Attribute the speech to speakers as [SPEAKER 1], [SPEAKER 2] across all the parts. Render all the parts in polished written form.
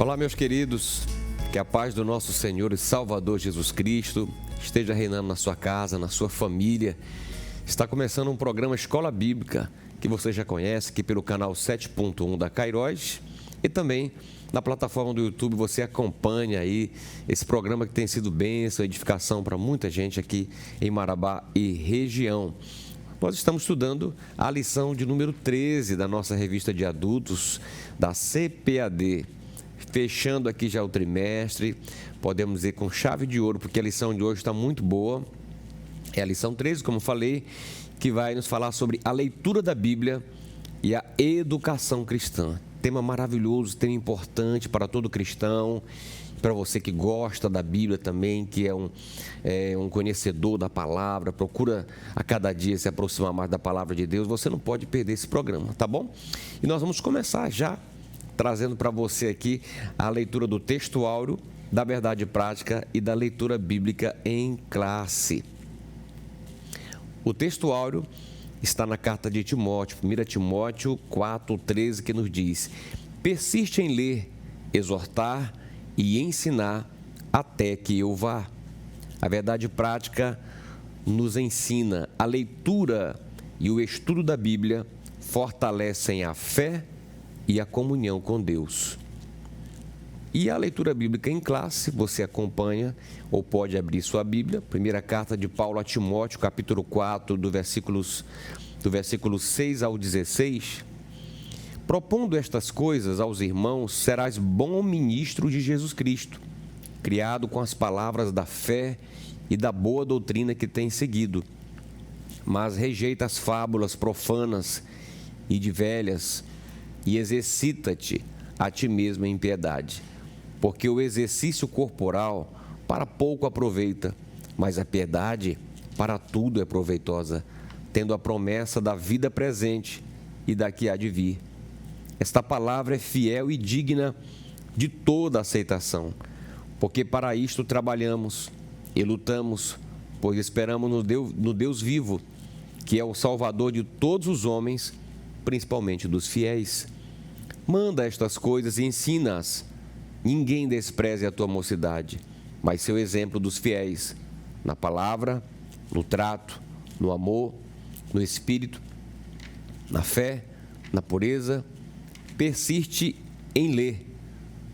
[SPEAKER 1] Olá, meus queridos, que a paz do nosso Senhor e Salvador Jesus Cristo esteja reinando na sua casa, na sua família. Está começando um programa Escola Bíblica, que você já conhece, aqui pelo canal 7.1 da Kairos, e também na plataforma do YouTube você acompanha aí esse programa que tem sido bênção, edificação para muita gente aqui em Marabá e região. Nós estamos estudando a lição de número 13 da nossa revista de adultos da CPAD. Fechando aqui já o trimestre, podemos dizer com chave de ouro, porque a lição de hoje está muito boa. É a lição 13, como falei, que vai nos falar sobre a leitura da Bíblia e a educação cristã. Tema maravilhoso, tema importante para todo cristão, para você que gosta da Bíblia também, que é um conhecedor da palavra, procura a cada dia se aproximar mais da palavra de Deus. Você não pode perder esse programa, tá bom? E nós vamos começar já trazendo para você aqui a leitura do texto áureo, da verdade prática e da leitura bíblica em classe. O texto áureo está na carta de Timóteo, 1 Timóteo 4,13, que nos diz: persiste em ler, exortar e ensinar até que eu vá. A verdade prática nos ensina a leitura e o estudo da Bíblia fortalecem a fé e a comunhão com Deus. E a leitura bíblica em classe, você acompanha ou pode abrir sua Bíblia. Primeira carta de Paulo a Timóteo, capítulo 4, do versículo 6 ao 16. Propondo estas coisas aos irmãos, serás bom ministro de Jesus Cristo, criado com as palavras da fé e da boa doutrina que tens seguido. Mas rejeita as fábulas profanas e de velhas, e exercita-te a ti mesmo em piedade, porque o exercício corporal para pouco aproveita, mas a piedade para tudo é proveitosa, tendo a promessa da vida presente e da que há de vir. Esta palavra é fiel e digna de toda aceitação, porque para isto trabalhamos e lutamos, pois esperamos no Deus vivo, que é o Salvador de todos os homens, principalmente dos fiéis. Manda estas coisas e ensina-as. Ninguém despreze a tua mocidade, mas seu exemplo dos fiéis, na palavra, no trato, no amor, no espírito, na fé, na pureza. Persiste em ler,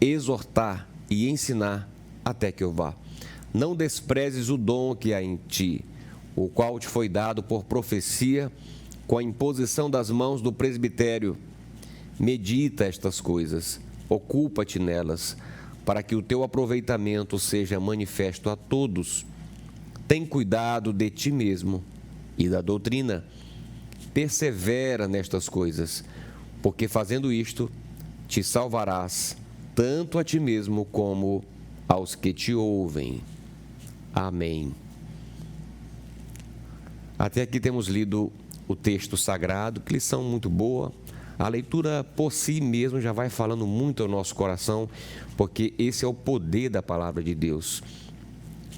[SPEAKER 1] exortar e ensinar até que eu vá. Não desprezes o dom que há em ti, o qual te foi dado por profecia, com a imposição das mãos do presbitério. Medita estas coisas, ocupa-te nelas, para que o teu aproveitamento seja manifesto a todos. Tem cuidado de ti mesmo e da doutrina. Persevera nestas coisas, porque fazendo isto, te salvarás, tanto a ti mesmo como aos que te ouvem. Amém. Até aqui temos lido o texto sagrado, que lição muito boa. A leitura por si mesmo já vai falando muito ao nosso coração, porque esse é o poder da palavra de Deus.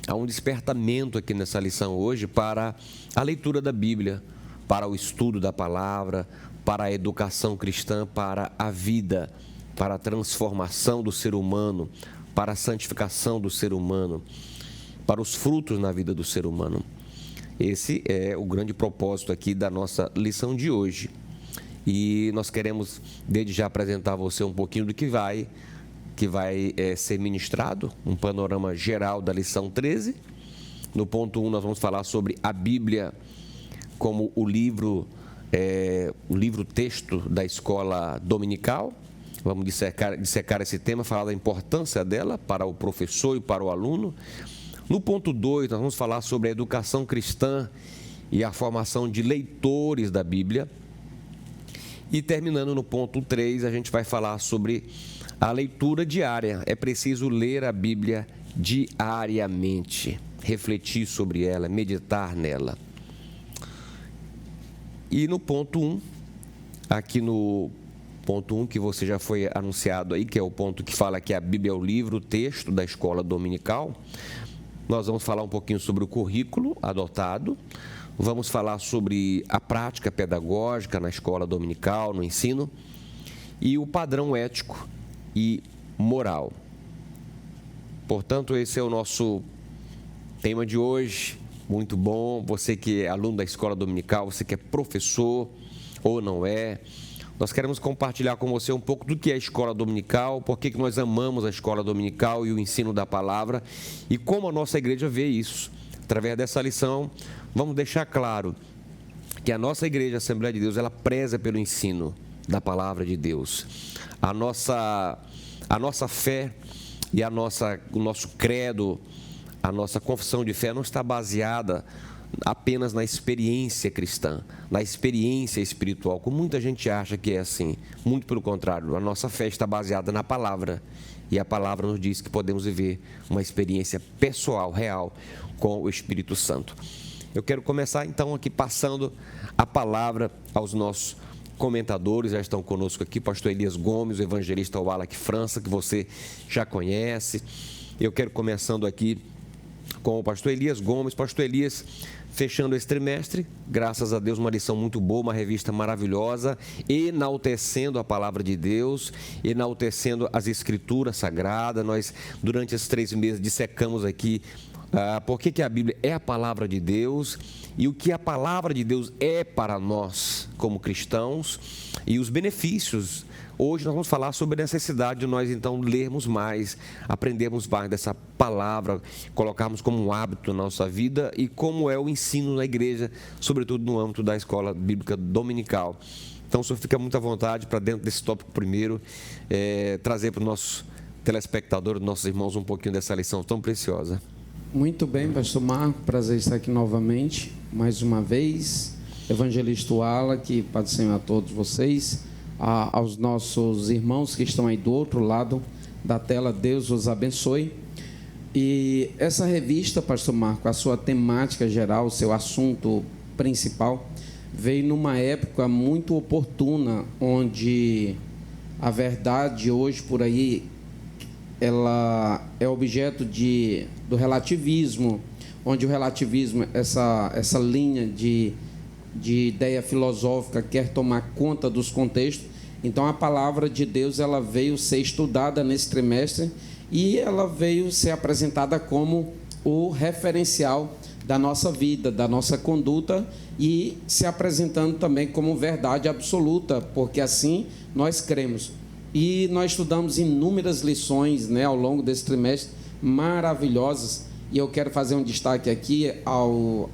[SPEAKER 1] Há um despertamento aqui nessa lição hoje para a leitura da Bíblia, para o estudo da palavra, para a educação cristã, para a vida, para a transformação do ser humano, para a santificação do ser humano, para os frutos na vida do ser humano. Esse é o grande propósito aqui da nossa lição de hoje. E nós queremos, desde já, apresentar a você um pouquinho do que vai ser ministrado, um panorama geral da lição 13. No ponto 1, nós vamos falar sobre a Bíblia como o livro texto da escola dominical. Vamos dissecar esse tema, falar da importância dela para o professor e para o aluno. No ponto 2, nós vamos falar sobre a educação cristã e a formação de leitores da Bíblia. E terminando no ponto 3, a gente vai falar sobre a leitura diária. É preciso ler a Bíblia diariamente, refletir sobre ela, meditar nela. E no ponto 1, aqui no ponto 1, que você já foi anunciado aí, que é o ponto que fala que a Bíblia é o livro, o texto da escola dominical, nós vamos falar um pouquinho sobre o currículo adotado, vamos falar sobre a prática pedagógica na escola dominical, no ensino, e o padrão ético e moral. Portanto, esse é o nosso tema de hoje. Muito bom. Você que é aluno da escola dominical, você que é professor ou não é, nós queremos compartilhar com você um pouco do que é a escola dominical, por que nós amamos a escola dominical e o ensino da palavra e como a nossa igreja vê isso. Através dessa lição, vamos deixar claro que a nossa igreja, a Assembleia de Deus, ela preza pelo ensino da palavra de Deus. A nossa fé e o nosso credo, a nossa confissão de fé não está baseada apenas na experiência cristã, na experiência espiritual, como muita gente acha que é assim. Muito pelo contrário, a nossa fé está baseada na palavra, e a palavra nos diz que podemos viver uma experiência pessoal, real, com o Espírito Santo. Eu quero começar então aqui passando a palavra aos nossos comentadores. Já estão conosco aqui, pastor Elias Gomes, o evangelista Wallach França, que você já conhece. Eu quero começando aqui com o pastor Elias Gomes. Pastor Elias, fechando esse trimestre, graças a Deus, uma lição muito boa, uma revista maravilhosa, enaltecendo a palavra de Deus, enaltecendo as escrituras sagradas. Nós, durante esses 3 meses, dissecamos aqui por que a Bíblia é a palavra de Deus e o que a palavra de Deus é para nós como cristãos e os benefícios. Hoje nós vamos falar sobre a necessidade de nós, então, lermos mais, aprendermos mais dessa palavra, colocarmos como um hábito na nossa vida e como é o ensino na igreja, sobretudo no âmbito da escola bíblica dominical. Então, o senhor fica muito à vontade para, dentro desse tópico primeiro, trazer para os nossos telespectadores, nossos irmãos, um pouquinho dessa lição tão preciosa.
[SPEAKER 2] Muito bem, pastor Marco, prazer estar aqui novamente, mais uma vez. Evangelista Wallach, Pai do Senhor a todos vocês. Aos nossos irmãos que estão aí do outro lado da tela, Deus os abençoe. E essa revista, pastor Marco, a sua temática geral, o seu assunto principal, veio numa época muito oportuna, onde a verdade hoje por aí, ela é objeto do relativismo, onde o relativismo, essa linha de ideia filosófica quer tomar conta dos contextos. Então a palavra de Deus, ela veio ser estudada nesse trimestre e ela veio ser apresentada como o referencial da nossa vida, da nossa conduta, e se apresentando também como verdade absoluta, porque assim nós cremos. E nós estudamos inúmeras lições, ao longo desse trimestre, maravilhosas, e eu quero fazer um destaque aqui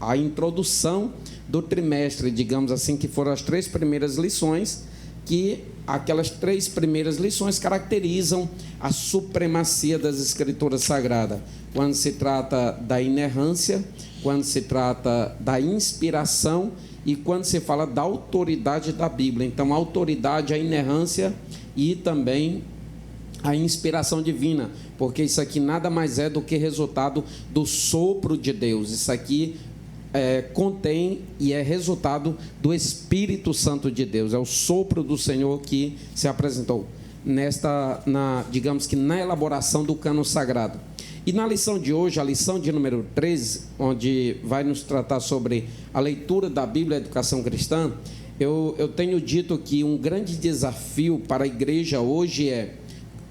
[SPEAKER 2] à introdução do trimestre, digamos assim, que foram as 3 primeiras lições, que aquelas 3 primeiras lições caracterizam a supremacia das Escrituras Sagradas, quando se trata da inerrância, quando se trata da inspiração e quando se fala da autoridade da Bíblia. Então, a autoridade, a inerrância e também a inspiração divina, porque isso aqui nada mais é do que resultado do sopro de Deus. Isso aqui contém e é resultado do Espírito Santo de Deus, é o sopro do Senhor que se apresentou digamos que na elaboração do cânon sagrado. E na lição de hoje, a lição de número 13, onde vai nos tratar sobre a leitura da Bíblia e a educação cristã, eu tenho dito que um grande desafio para a igreja hoje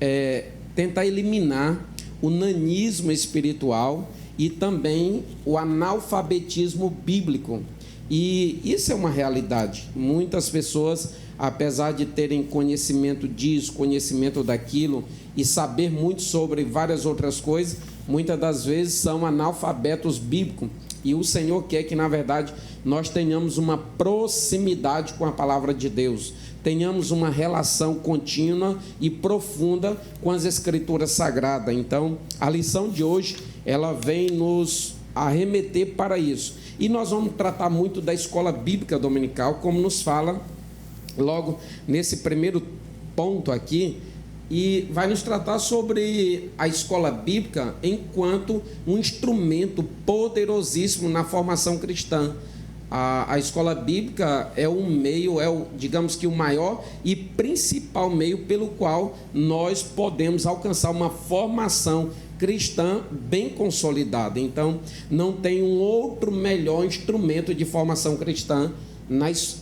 [SPEAKER 2] é tentar eliminar o nanismo espiritual e também o analfabetismo bíblico. E isso é uma realidade. Muitas pessoas, apesar de terem conhecimento disso, conhecimento daquilo e saber muito sobre várias outras coisas, muitas das vezes são analfabetos bíblicos. E o Senhor quer que, na verdade, nós tenhamos uma proximidade com a palavra de Deus, tenhamos uma relação contínua e profunda com as Escrituras Sagradas. Então, a lição de hoje, ela vem nos arremeter para isso. E nós vamos tratar muito da escola bíblica dominical, como nos fala logo nesse primeiro ponto aqui, e vai nos tratar sobre a escola bíblica enquanto um instrumento poderosíssimo na formação cristã. A escola bíblica é um meio, digamos que o maior e principal meio pelo qual nós podemos alcançar uma formação cristã bem consolidada. Então, não tem um outro melhor instrumento de formação cristã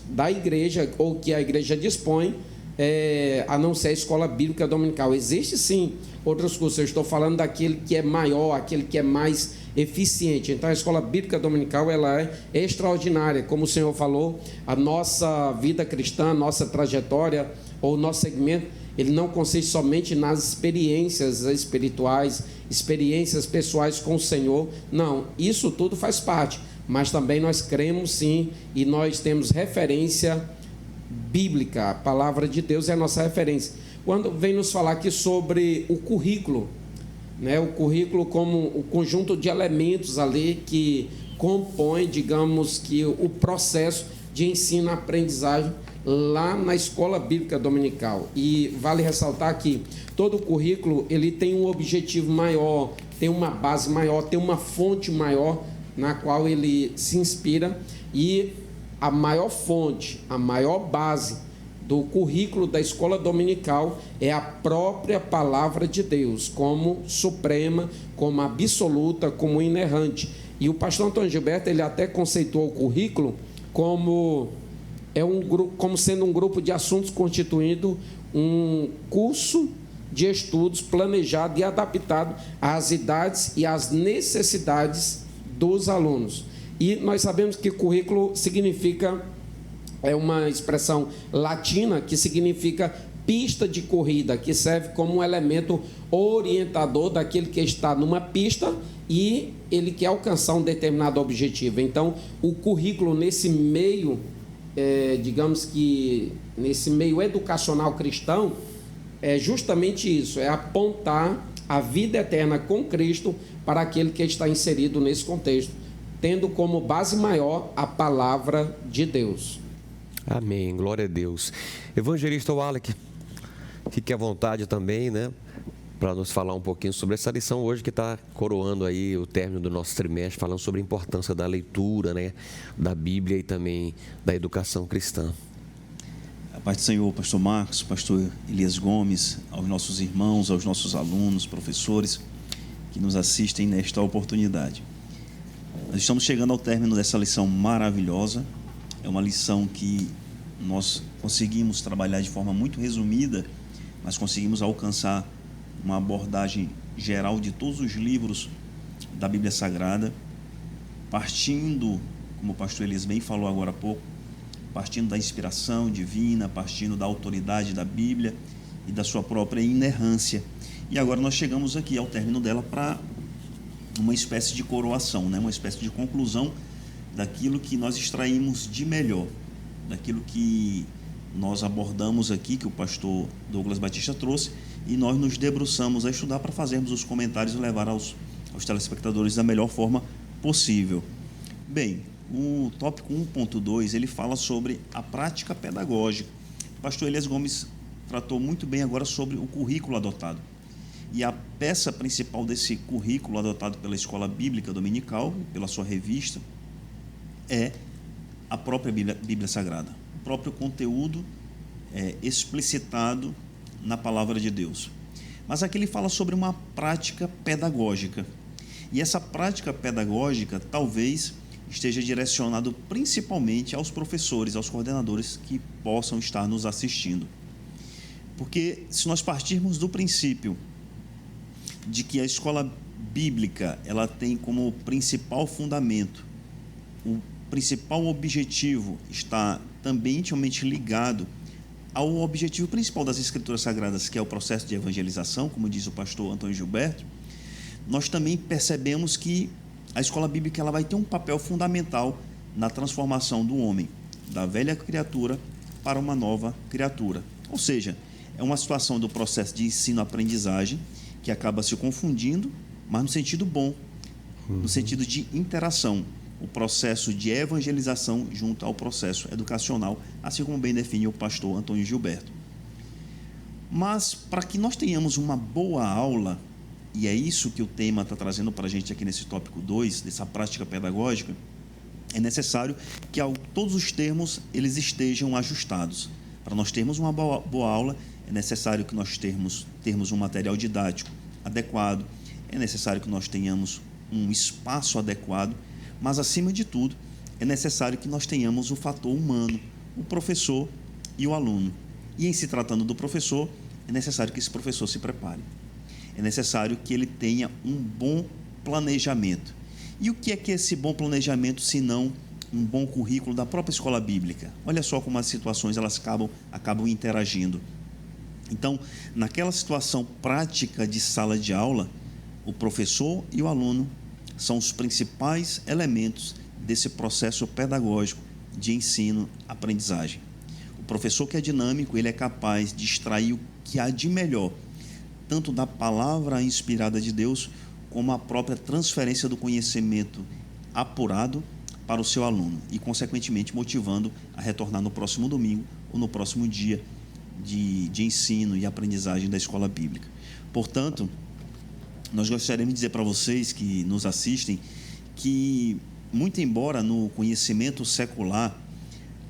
[SPEAKER 2] da igreja, ou que a igreja dispõe, a não ser a escola bíblica dominical. Existe sim outros cursos, eu estou falando daquele que é maior, aquele que é mais eficiente. Então a escola bíblica dominical ela é extraordinária, como o Senhor falou, a nossa vida cristã, nossa trajetória ou nosso segmento, ele não consiste somente nas experiências espirituais, experiências pessoais com o Senhor, não, isso tudo faz parte, mas também nós cremos sim, e nós temos referência bíblica, a palavra de Deus é a nossa referência. Quando vem nos falar aqui sobre o currículo, né, o currículo como o conjunto de elementos ali que compõe, digamos que o processo de ensino-aprendizagem lá na escola bíblica dominical. E vale ressaltar que todo o currículo ele tem um objetivo maior, tem uma base maior, tem uma fonte maior na qual ele se inspira, e a maior fonte, a maior base do currículo da escola dominical é a própria palavra de Deus, como suprema, como absoluta, como inerrante. E o pastor Antônio Gilberto, ele até conceituou o currículo como como sendo um grupo de assuntos constituindo um curso de estudos planejado e adaptado às idades e às necessidades dos alunos. E nós sabemos que currículo significa, é uma expressão latina que significa pista de corrida, que serve como um elemento orientador daquele que está numa pista e ele quer alcançar um determinado objetivo. Então, o currículo nesse meio, digamos que nesse meio educacional cristão, é justamente isso, é apontar a vida eterna com Cristo para aquele que está inserido nesse contexto, tendo como base maior a palavra de Deus.
[SPEAKER 1] Amém, glória a Deus. Evangelista Wallach, fique à vontade também, né, para nos falar um pouquinho sobre essa lição hoje que está coroando aí o término do nosso trimestre, falando sobre a importância da leitura, né, da Bíblia e também da educação cristã.
[SPEAKER 3] A paz do Senhor, pastor Marcos, pastor Elias Gomes, aos nossos irmãos, aos nossos alunos, professores que nos assistem nesta oportunidade. Nós estamos chegando ao término dessa lição maravilhosa. É uma lição que nós conseguimos trabalhar de forma muito resumida, mas conseguimos alcançar uma abordagem geral de todos os livros da Bíblia Sagrada, partindo, como o pastor Elias bem falou agora há pouco, partindo da inspiração divina, partindo da autoridade da Bíblia e da sua própria inerrância. E agora nós chegamos aqui ao término dela para uma espécie de coroação, né? Uma espécie de conclusão daquilo que nós extraímos de melhor, daquilo que nós abordamos aqui, que o pastor Douglas Batista trouxe, e nós nos debruçamos a estudar para fazermos os comentários e levar aos telespectadores da melhor forma possível. Bem, o tópico 1.2, ele fala sobre a prática pedagógica. O pastor Elias Gomes tratou muito bem agora sobre o currículo adotado. E a peça principal desse currículo adotado pela Escola Bíblica Dominical, pela sua revista, é a própria Bíblia Sagrada. O próprio conteúdo explicitado na Palavra de Deus. Mas aqui ele fala sobre uma prática pedagógica. E essa prática pedagógica talvez esteja direcionado principalmente aos professores, aos coordenadores que possam estar nos assistindo. Porque se nós partirmos do princípio de que a escola bíblica ela tem como principal fundamento, o principal objetivo está também intimamente ligado ao objetivo principal das Escrituras Sagradas, que é o processo de evangelização, como diz o pastor Antônio Gilberto, nós também percebemos que a escola bíblica ela vai ter um papel fundamental na transformação do homem, da velha criatura para uma nova criatura. Ou seja, é uma situação do processo de ensino-aprendizagem que acaba se confundindo, mas no sentido bom, no sentido de interação, o processo de evangelização junto ao processo educacional, assim como bem define o pastor Antônio Gilberto. Mas, para que nós tenhamos uma boa aula, e é isso que o tema está trazendo para a gente aqui nesse tópico 2, dessa prática pedagógica, é necessário que todos os termos eles estejam ajustados. Para nós termos uma boa aula, é necessário que nós termos um material didático adequado, é necessário que nós tenhamos um espaço adequado, mas, acima de tudo, é necessário que nós tenhamos o fator humano, o professor e o aluno. E em se tratando do professor, é necessário que esse professor se prepare. É necessário que ele tenha um bom planejamento. E o que é esse bom planejamento, se não um bom currículo da própria escola bíblica? Olha só como as situações elas acabam interagindo. Então, naquela situação prática de sala de aula, o professor e o aluno são os principais elementos desse processo pedagógico de ensino-aprendizagem. O professor que é dinâmico, ele é capaz de extrair o que há de melhor, tanto da palavra inspirada de Deus, como a própria transferência do conhecimento apurado para o seu aluno e, consequentemente, motivando a retornar no próximo domingo ou no próximo dia de ensino e aprendizagem da escola bíblica. Portanto, nós gostaríamos de dizer para vocês que nos assistem que, muito embora no conhecimento secular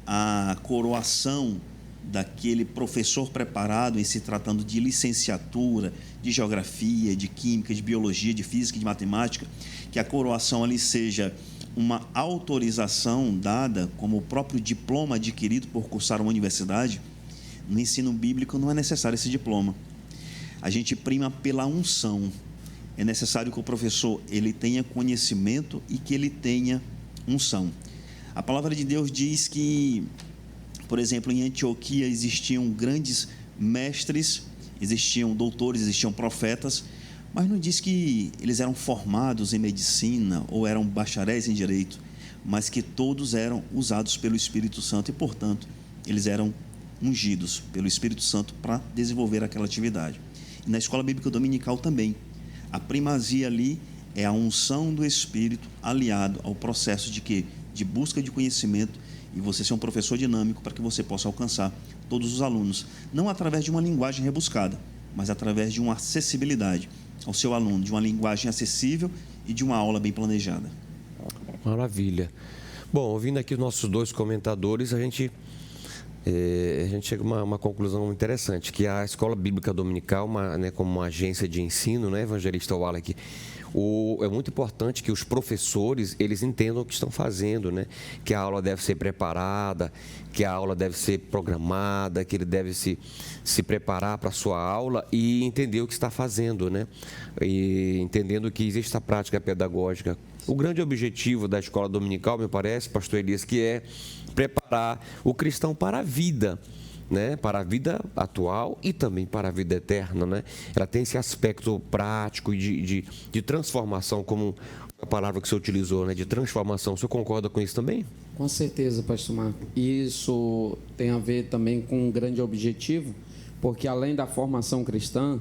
[SPEAKER 3] a coroação daquele professor preparado em se tratando de licenciatura, de geografia, de química, de biologia, de física e de matemática, que a coroação ali seja uma autorização dada como o próprio diploma adquirido por cursar uma universidade, no ensino bíblico não é necessário esse diploma. A gente prima pela unção. É necessário que o professor ele tenha conhecimento e que ele tenha unção. A palavra de Deus diz que, por exemplo, em Antioquia existiam grandes mestres, existiam doutores, existiam profetas, mas não diz que eles eram formados em medicina ou eram bacharéis em direito, mas que todos eram usados pelo Espírito Santo e, portanto, eles eram ungidos pelo Espírito Santo para desenvolver aquela atividade. E na escola bíblica dominical também, a primazia ali é a unção do Espírito aliado ao processo de quê? De busca de conhecimento, e você ser um professor dinâmico para que você possa alcançar todos os alunos, não através de uma linguagem rebuscada, mas através de uma acessibilidade ao seu aluno, de uma linguagem acessível e de uma aula bem planejada.
[SPEAKER 1] Maravilha. Bom, ouvindo aqui os nossos dois comentadores, a gente chega a uma conclusão interessante, que a Escola Bíblica Dominical, como uma agência de ensino, né, Evangelista Wallach, é muito importante que os professores eles entendam o que estão fazendo, né? Que a aula deve ser preparada, que a aula deve ser programada, que ele deve se preparar para a sua aula e entender o que está fazendo, né? E entendendo que existe a prática pedagógica. O grande objetivo da escola dominical, me parece, pastor Elias, que é preparar o cristão para a vida, né? Para a vida atual e também para a vida eterna, né? Ela tem esse aspecto prático e de transformação, como a palavra que você utilizou, né? De transformação. O senhor concorda com isso também?
[SPEAKER 2] Com certeza, pastor Marco. Isso tem a ver também com um grande objetivo, porque além da formação cristã,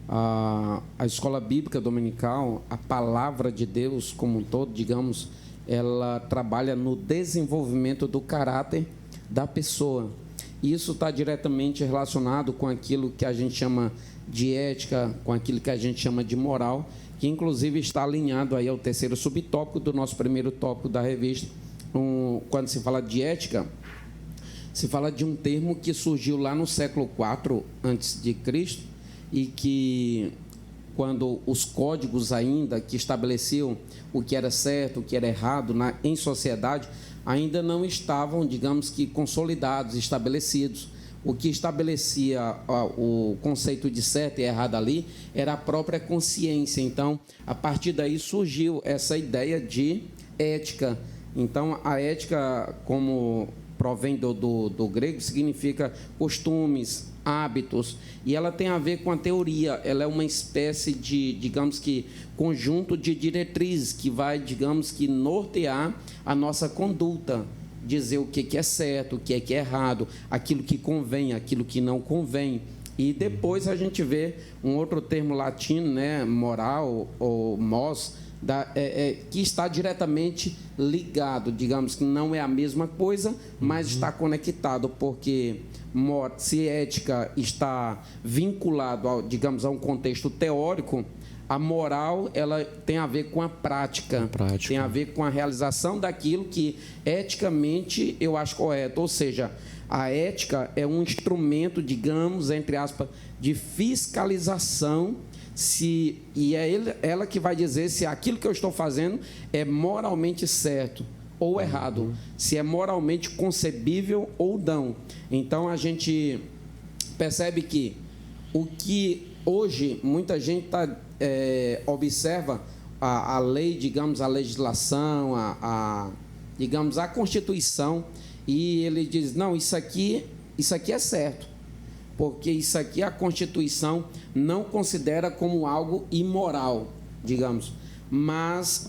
[SPEAKER 2] a escola bíblica dominical, a palavra de Deus como um todo, digamos, ela trabalha no desenvolvimento do caráter da pessoa. Isso está diretamente relacionado com aquilo que a gente chama de ética, com aquilo que a gente chama de moral, que inclusive está alinhado aí ao terceiro subtópico do nosso primeiro tópico da revista. Quando se fala de ética, se fala de um termo que surgiu lá no século IV a.C. e que, quando os códigos ainda que estabeleciam o que era certo, o que era errado em sociedade, ainda não estavam, digamos que, consolidados, estabelecidos. O que estabelecia o conceito de certo e errado ali era a própria consciência. Então, a partir daí surgiu essa ideia de ética. Então, a ética, como provém do grego, significa costumes, hábitos, e ela tem a ver com a teoria. Ela é uma espécie de, digamos que, conjunto de diretrizes que vai, digamos que, nortear a nossa conduta, dizer o que é certo, o que é errado, aquilo que convém, aquilo que não convém. E depois a gente vê um outro termo latino, né, moral ou mos, que está diretamente ligado, digamos que não é a mesma coisa, mas está conectado, porque se ética está vinculado, digamos, a um contexto teórico, a moral ela tem a ver com a prática, tem a ver com a realização daquilo que eticamente eu acho correto, ou seja, a ética é um instrumento, digamos, entre aspas, de fiscalização, e é ela que vai dizer se aquilo que eu estou fazendo é moralmente certo ou errado, se é moralmente concebível ou não. Então, a gente percebe que o que hoje muita gente observa a lei, digamos, a legislação, digamos, a Constituição, e ele diz, não, isso aqui é certo, porque isso aqui a Constituição não considera como algo imoral, digamos, mas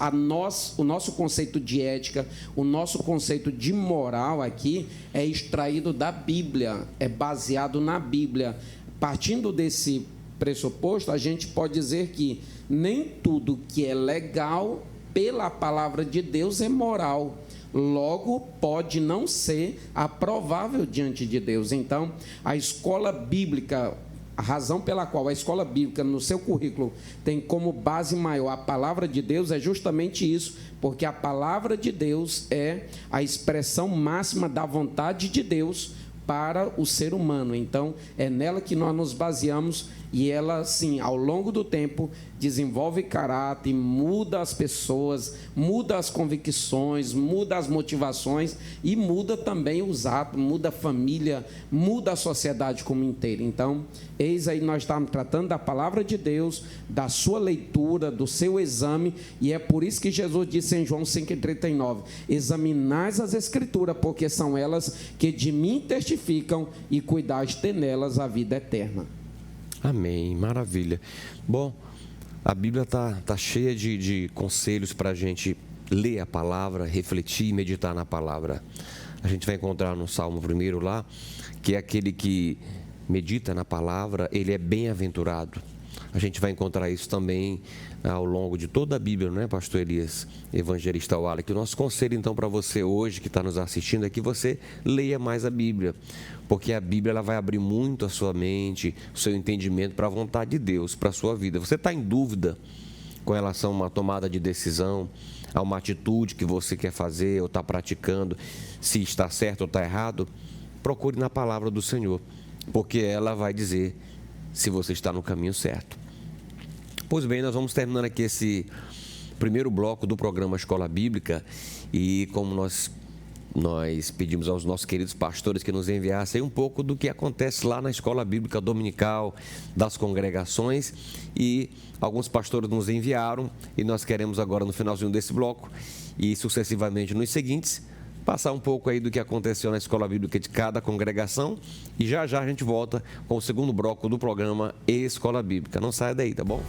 [SPEAKER 2] o nosso conceito de ética, o nosso conceito de moral aqui é extraído da Bíblia, é baseado na Bíblia. Partindo desse pressuposto, a gente pode dizer que nem tudo que é legal pela palavra de Deus é moral. Logo, pode não ser aprovável diante de Deus. Então, a escola bíblica, a razão pela qual a escola bíblica no seu currículo tem como base maior a palavra de Deus é justamente isso, porque a palavra de Deus é a expressão máxima da vontade de Deus para o ser humano. Então, é nela que nós nos baseamos e ela, sim, ao longo do tempo, desenvolve caráter, muda as pessoas, muda as convicções, muda as motivações e muda também os atos, muda a família, muda a sociedade como inteira. Então, eis aí nós estamos tratando da palavra de Deus, da sua leitura, do seu exame, e é por isso que Jesus disse em João 5,39, examinais as Escrituras, porque são elas que de mim testificam e cuidais ter nelas a vida eterna.
[SPEAKER 1] Amém, maravilha. Bom, a Bíblia está cheia de conselhos para a gente ler a palavra, refletir e meditar na palavra. A gente vai encontrar no Salmo 1 lá, que é aquele que medita na palavra, ele é bem-aventurado. A gente vai encontrar isso também ao longo de toda a Bíblia, não é, pastor Elias, evangelista Wallace? O nosso conselho, então, para você hoje que está nos assistindo é que você leia mais a Bíblia, porque a Bíblia ela vai abrir muito a sua mente, o seu entendimento para a vontade de Deus, para a sua vida. Você está em dúvida com relação a uma tomada de decisão, a uma atitude que você quer fazer ou está praticando, se está certo ou está errado? Procure na palavra do Senhor, porque ela vai dizer se você está no caminho certo. Pois bem, nós vamos terminando aqui esse primeiro bloco do programa Escola Bíblica e como nós pedimos aos nossos queridos pastores que nos enviassem um pouco do que acontece lá na Escola Bíblica Dominical das congregações, e alguns pastores nos enviaram e nós queremos agora no finalzinho desse bloco e sucessivamente nos seguintes passar um pouco aí do que aconteceu na Escola Bíblica de cada congregação e já a gente volta com o segundo bloco do programa Escola Bíblica. Não saia daí, tá bom?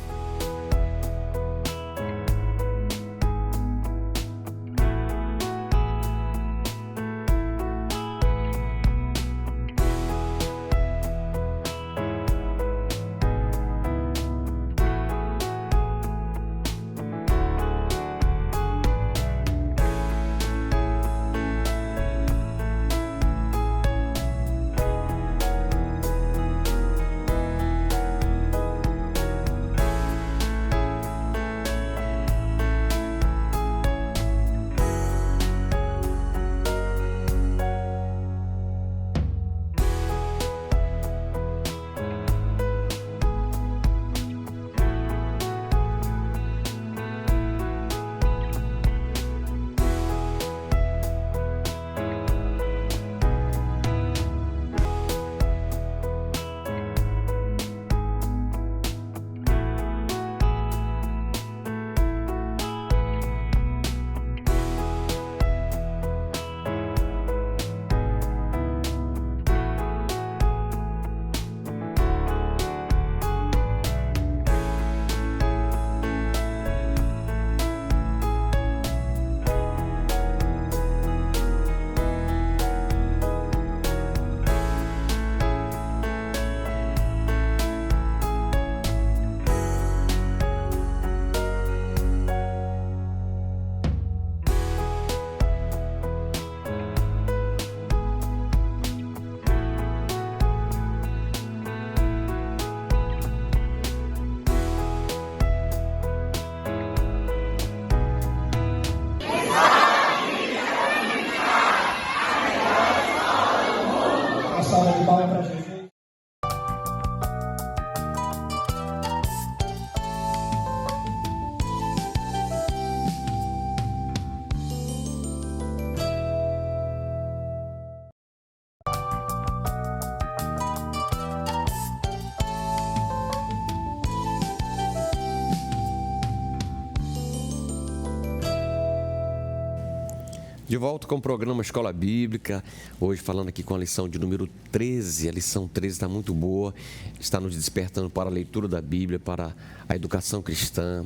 [SPEAKER 1] De volta com o programa Escola Bíblica, hoje falando aqui com a lição de número 13. A lição 13 está muito boa, está nos despertando para a leitura da Bíblia, para a educação cristã.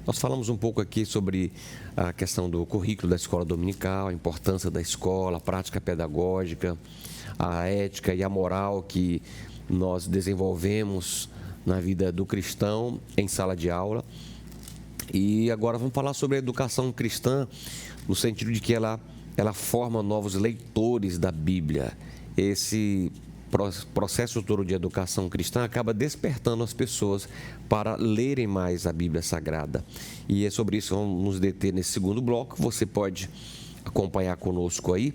[SPEAKER 1] Nós falamos um pouco aqui sobre a questão do currículo da escola dominical, a importância da escola, a prática pedagógica, a ética e a moral que nós desenvolvemos na vida do cristão em sala de aula. E agora vamos falar sobre a educação cristã, no sentido de que ela forma novos leitores da Bíblia. Esse processo todo de educação cristã acaba despertando as pessoas para lerem mais a Bíblia Sagrada. E é sobre isso que vamos nos deter nesse segundo bloco. Você pode acompanhar conosco aí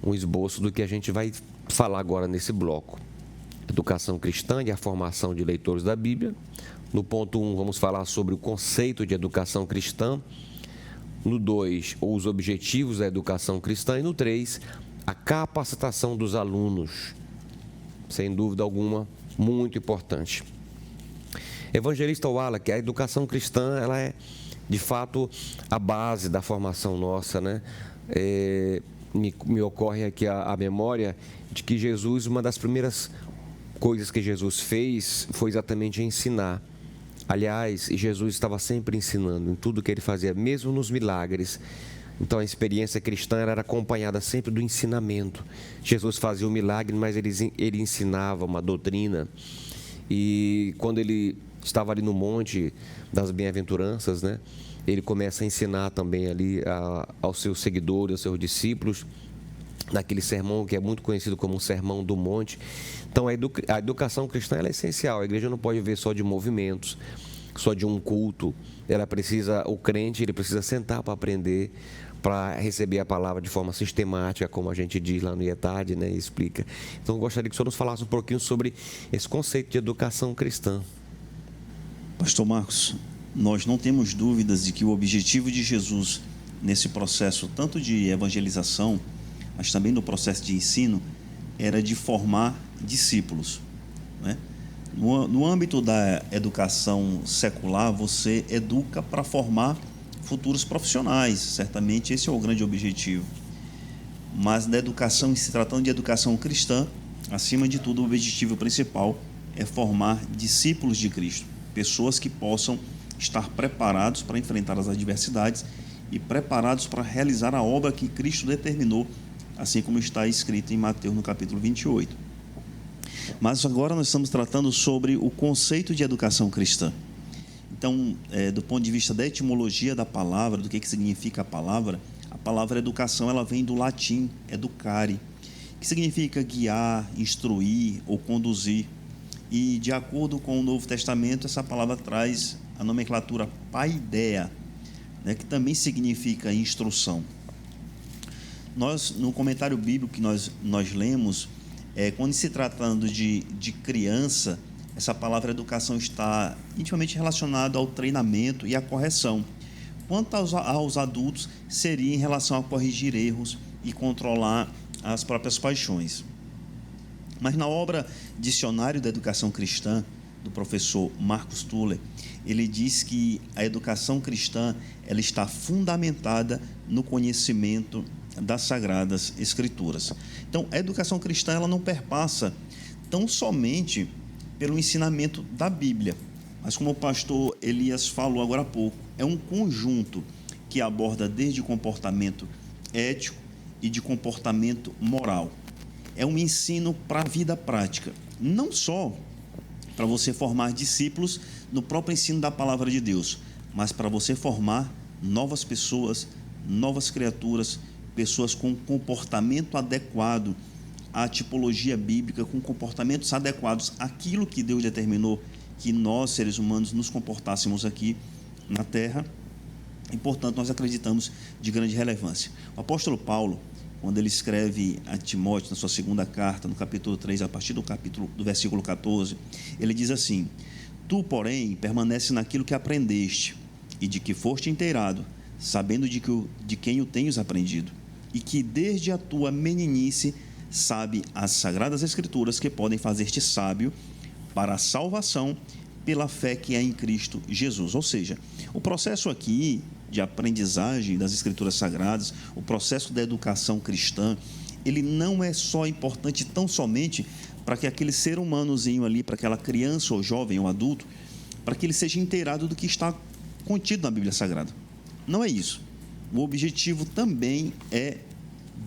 [SPEAKER 1] um esboço do que a gente vai falar agora nesse bloco. Educação cristã e a formação de leitores da Bíblia. No ponto 1, vamos falar sobre o conceito de educação cristã. No 2, os objetivos da educação cristã. E no 3, a capacitação dos alunos. Sem dúvida alguma, muito importante. Evangelista Wallach, a educação cristã, ela é, de fato, a base da formação nossa, né? Me ocorre aqui a memória de que Jesus, uma das primeiras coisas que Jesus fez foi exatamente ensinar. Aliás, Jesus estava sempre ensinando em tudo que ele fazia, mesmo nos milagres. Então, a experiência cristã era acompanhada sempre do ensinamento. Jesus fazia um milagre, mas ele ensinava uma doutrina. E quando ele estava ali no Monte das Bem-aventuranças, né, ele começa a ensinar também ali aos seus seguidores, aos seus discípulos, naquele sermão que é muito conhecido como o Sermão do Monte. Então, a educação cristã ela é essencial. A igreja não pode viver só de movimentos, só de um culto. O crente ele precisa sentar para aprender, para receber a palavra de forma sistemática, como a gente diz lá no IETAD, né, e explica. Então, eu gostaria que o senhor nos falasse um pouquinho sobre esse conceito de educação cristã.
[SPEAKER 3] Pastor Marcos, nós não temos dúvidas de que o objetivo de Jesus nesse processo, tanto de evangelização, mas também no processo de ensino, era de formar discípulos, né? No âmbito da educação secular, você educa para formar futuros profissionais, certamente esse é o grande objetivo. Mas na educação, se tratando de educação cristã, acima de tudo, o objetivo principal é formar discípulos de Cristo, pessoas que possam estar preparados para enfrentar as adversidades e preparados para realizar a obra que Cristo determinou, assim como está escrito em Mateus no capítulo 28. Mas agora nós estamos tratando sobre o conceito de educação cristã. Então, do ponto de vista da etimologia da palavra, do que significa a palavra educação ela vem do latim educare, que significa guiar, instruir ou conduzir. E, de acordo com o Novo Testamento, essa palavra traz a nomenclatura paideia, né, que também significa instrução. Nós, no comentário bíblico que nós lemos, quando se tratando de criança, essa palavra educação está intimamente relacionada ao treinamento e à correção. Quanto aos adultos, seria em relação a corrigir erros e controlar as próprias paixões. Mas na obra Dicionário da Educação Cristã, do professor Marcus Tuller, ele diz que a educação cristã ela está fundamentada no conhecimento das Sagradas Escrituras. Então, a educação cristã ela não perpassa tão somente pelo ensinamento da Bíblia, mas como o pastor Elias falou agora há pouco, é um conjunto que aborda desde comportamento ético e de comportamento moral. É um ensino para a vida prática, não só para você formar discípulos no próprio ensino da palavra de Deus, mas para você formar novas pessoas, novas criaturas, pessoas com comportamento adequado à tipologia bíblica, com comportamentos adequados àquilo que Deus determinou que nós, seres humanos, nos comportássemos aqui na Terra. E, portanto, nós acreditamos de grande relevância. O apóstolo Paulo, quando ele escreve a Timóteo, na sua segunda carta, no capítulo 3, a partir do versículo 14, ele diz assim: Tu, porém, permanece naquilo que aprendeste e de que foste inteirado, sabendo de quem o tens aprendido, e que desde a tua meninice sabe as Sagradas Escrituras que podem fazer-te sábio para a salvação pela fé que é em Cristo Jesus. Ou seja, o processo aqui de aprendizagem das Escrituras Sagradas, o processo da educação cristã, ele não é só importante tão somente para que aquele ser humanozinho ali, para aquela criança ou jovem ou adulto, para que ele seja inteirado do que está contido na Bíblia Sagrada. Não é isso. O objetivo também é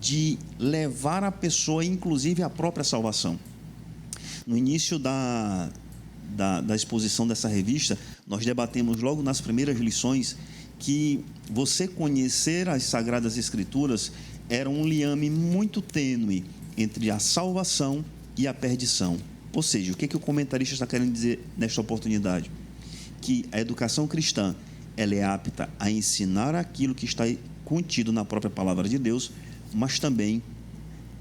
[SPEAKER 3] de levar a pessoa, inclusive, à própria salvação. No início da exposição dessa revista, nós debatemos logo nas primeiras lições que você conhecer as Sagradas Escrituras era um liame muito tênue entre a salvação e a perdição. Ou seja, o que o comentarista está querendo dizer nesta oportunidade? Que a educação cristã ela é apta a ensinar aquilo que está contido na própria palavra de Deus, mas também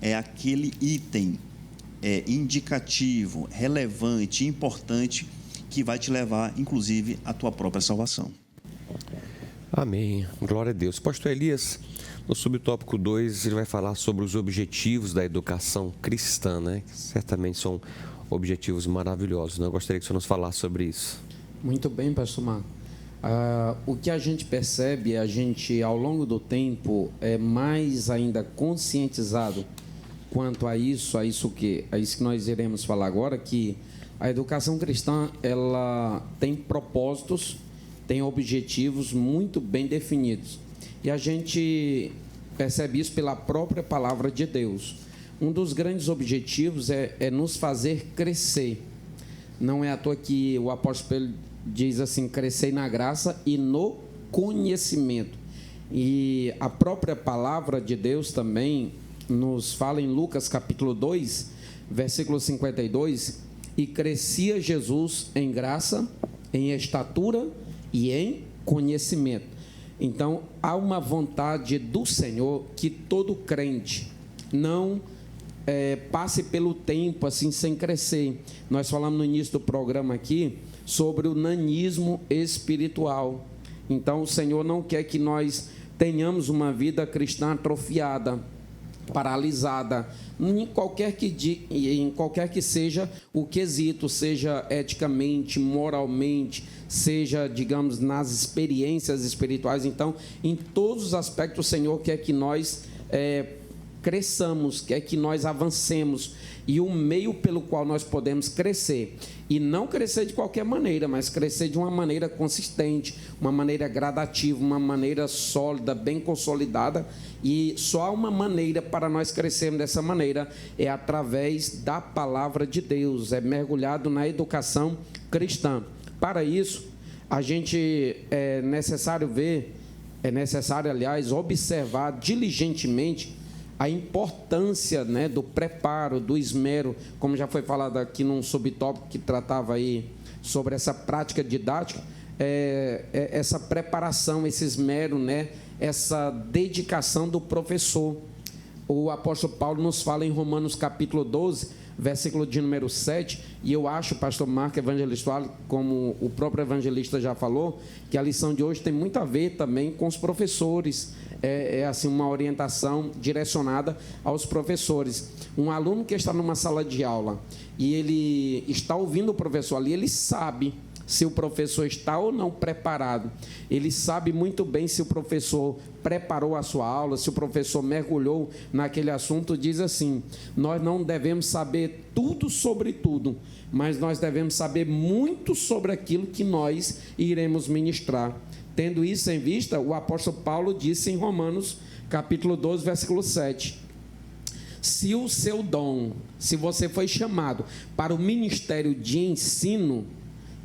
[SPEAKER 3] é aquele item indicativo, relevante, importante, que vai te levar, inclusive, à tua própria salvação.
[SPEAKER 1] Amém. Glória a Deus. Pastor Elias, no subtópico 2, ele vai falar sobre os objetivos da educação cristã, né? Certamente são objetivos maravilhosos, né? Eu gostaria que o senhor nos falasse sobre isso.
[SPEAKER 2] Muito bem, pastor Marco. O que a gente percebe, a gente, ao longo do tempo, é mais ainda conscientizado quanto a isso que nós iremos falar agora, que a educação cristã, ela tem propósitos, tem objetivos muito bem definidos. E a gente percebe isso pela própria palavra de Deus. Um dos grandes objetivos é nos fazer crescer. Não é à toa que o apóstolo Pedro diz assim, crescer na graça e no conhecimento. E a própria palavra de Deus também nos fala em Lucas capítulo 2, versículo 52, e crescia Jesus em graça, em estatura e em conhecimento. Então, há uma vontade do Senhor que todo crente não passe pelo tempo assim sem crescer. Nós falamos no início do programa aqui sobre o nanismo espiritual. Então, o Senhor não quer que nós tenhamos uma vida cristã atrofiada, paralisada, em qualquer que seja o quesito, seja eticamente, moralmente, seja, digamos, nas experiências espirituais. Então, em todos os aspectos, o Senhor quer que nós cresçamos, quer que nós avancemos, e o meio pelo qual nós podemos crescer, e não crescer de qualquer maneira, mas crescer de uma maneira consistente, uma maneira gradativa, uma maneira sólida, bem consolidada, e só há uma maneira para nós crescermos dessa maneira, é através da palavra de Deus, é mergulhado na educação cristã. Para isso, a gente é necessário, aliás, observar diligentemente a importância, né, do preparo, do esmero, como já foi falado aqui num subtópico que tratava aí sobre essa prática didática, essa preparação, esse esmero, né, essa dedicação do professor. O apóstolo Paulo nos fala em Romanos capítulo 12, versículo de número 7, e eu acho, pastor Marco, evangelista, como o próprio evangelista já falou, que a lição de hoje tem muito a ver também com os professores, assim, uma orientação direcionada aos professores. Um aluno que está numa sala de aula e ele está ouvindo o professor ali, ele sabe se o professor está ou não preparado. Ele sabe muito bem se o professor preparou a sua aula, se o professor mergulhou naquele assunto. Diz assim, nós não devemos saber tudo sobre tudo, mas nós devemos saber muito sobre aquilo que nós iremos ministrar. Tendo isso em vista, o apóstolo Paulo disse em Romanos, capítulo 12, versículo 7, se o seu dom, se você foi chamado para o ministério de ensino,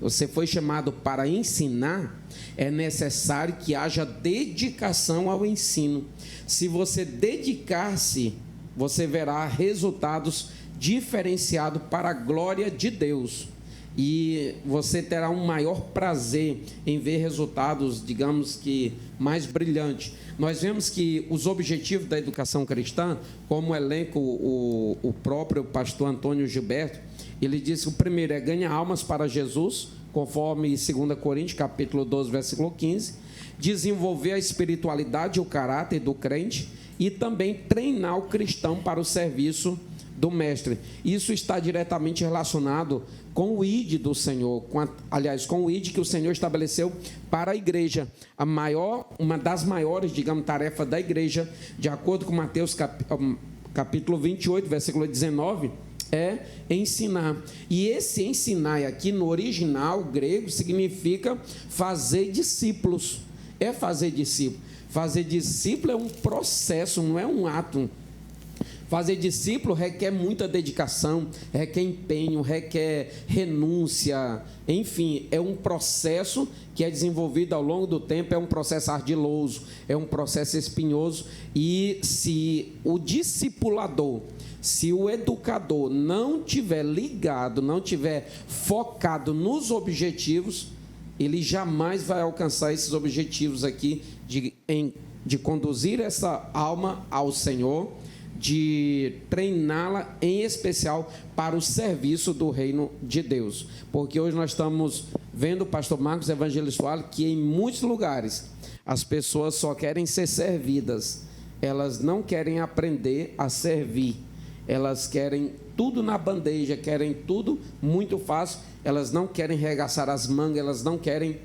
[SPEAKER 2] você foi chamado para ensinar, é necessário que haja dedicação ao ensino. Se você dedicar-se, você verá resultados diferenciados para a glória de Deus. E você terá um maior prazer em ver resultados, digamos que, mais brilhantes. Nós vemos que os objetivos da educação cristã, como elenco o próprio pastor Antônio Gilberto, ele disse que o primeiro é ganhar almas para Jesus, conforme 2 Coríntios, capítulo 12, versículo 15, desenvolver a espiritualidade e o caráter do crente, e também treinar o cristão para o serviço do Mestre. Isso está diretamente relacionado com o ID do Senhor, com o ID que o Senhor estabeleceu para a igreja. Uma das maiores, digamos, tarefas da igreja, de acordo com Mateus capítulo 28, versículo 19, é ensinar. E esse ensinar aqui no original grego significa fazer discípulos. É fazer discípulo. Fazer discípulo é um processo, não é um ato. Fazer discípulo requer muita dedicação, requer empenho, requer renúncia, enfim, é um processo que é desenvolvido ao longo do tempo, é um processo ardiloso, é um processo espinhoso, e se o discipulador, se o educador não tiver ligado, não tiver focado nos objetivos, ele jamais vai alcançar esses objetivos aqui de conduzir essa alma ao Senhor, de treiná-la em especial para o serviço do reino de Deus. Porque hoje nós estamos vendo o pastor Marcos Evangelista fala que em muitos lugares as pessoas só querem ser servidas, elas não querem aprender a servir, elas querem tudo na bandeja, querem tudo muito fácil, elas não querem regaçar as mangas, elas não querem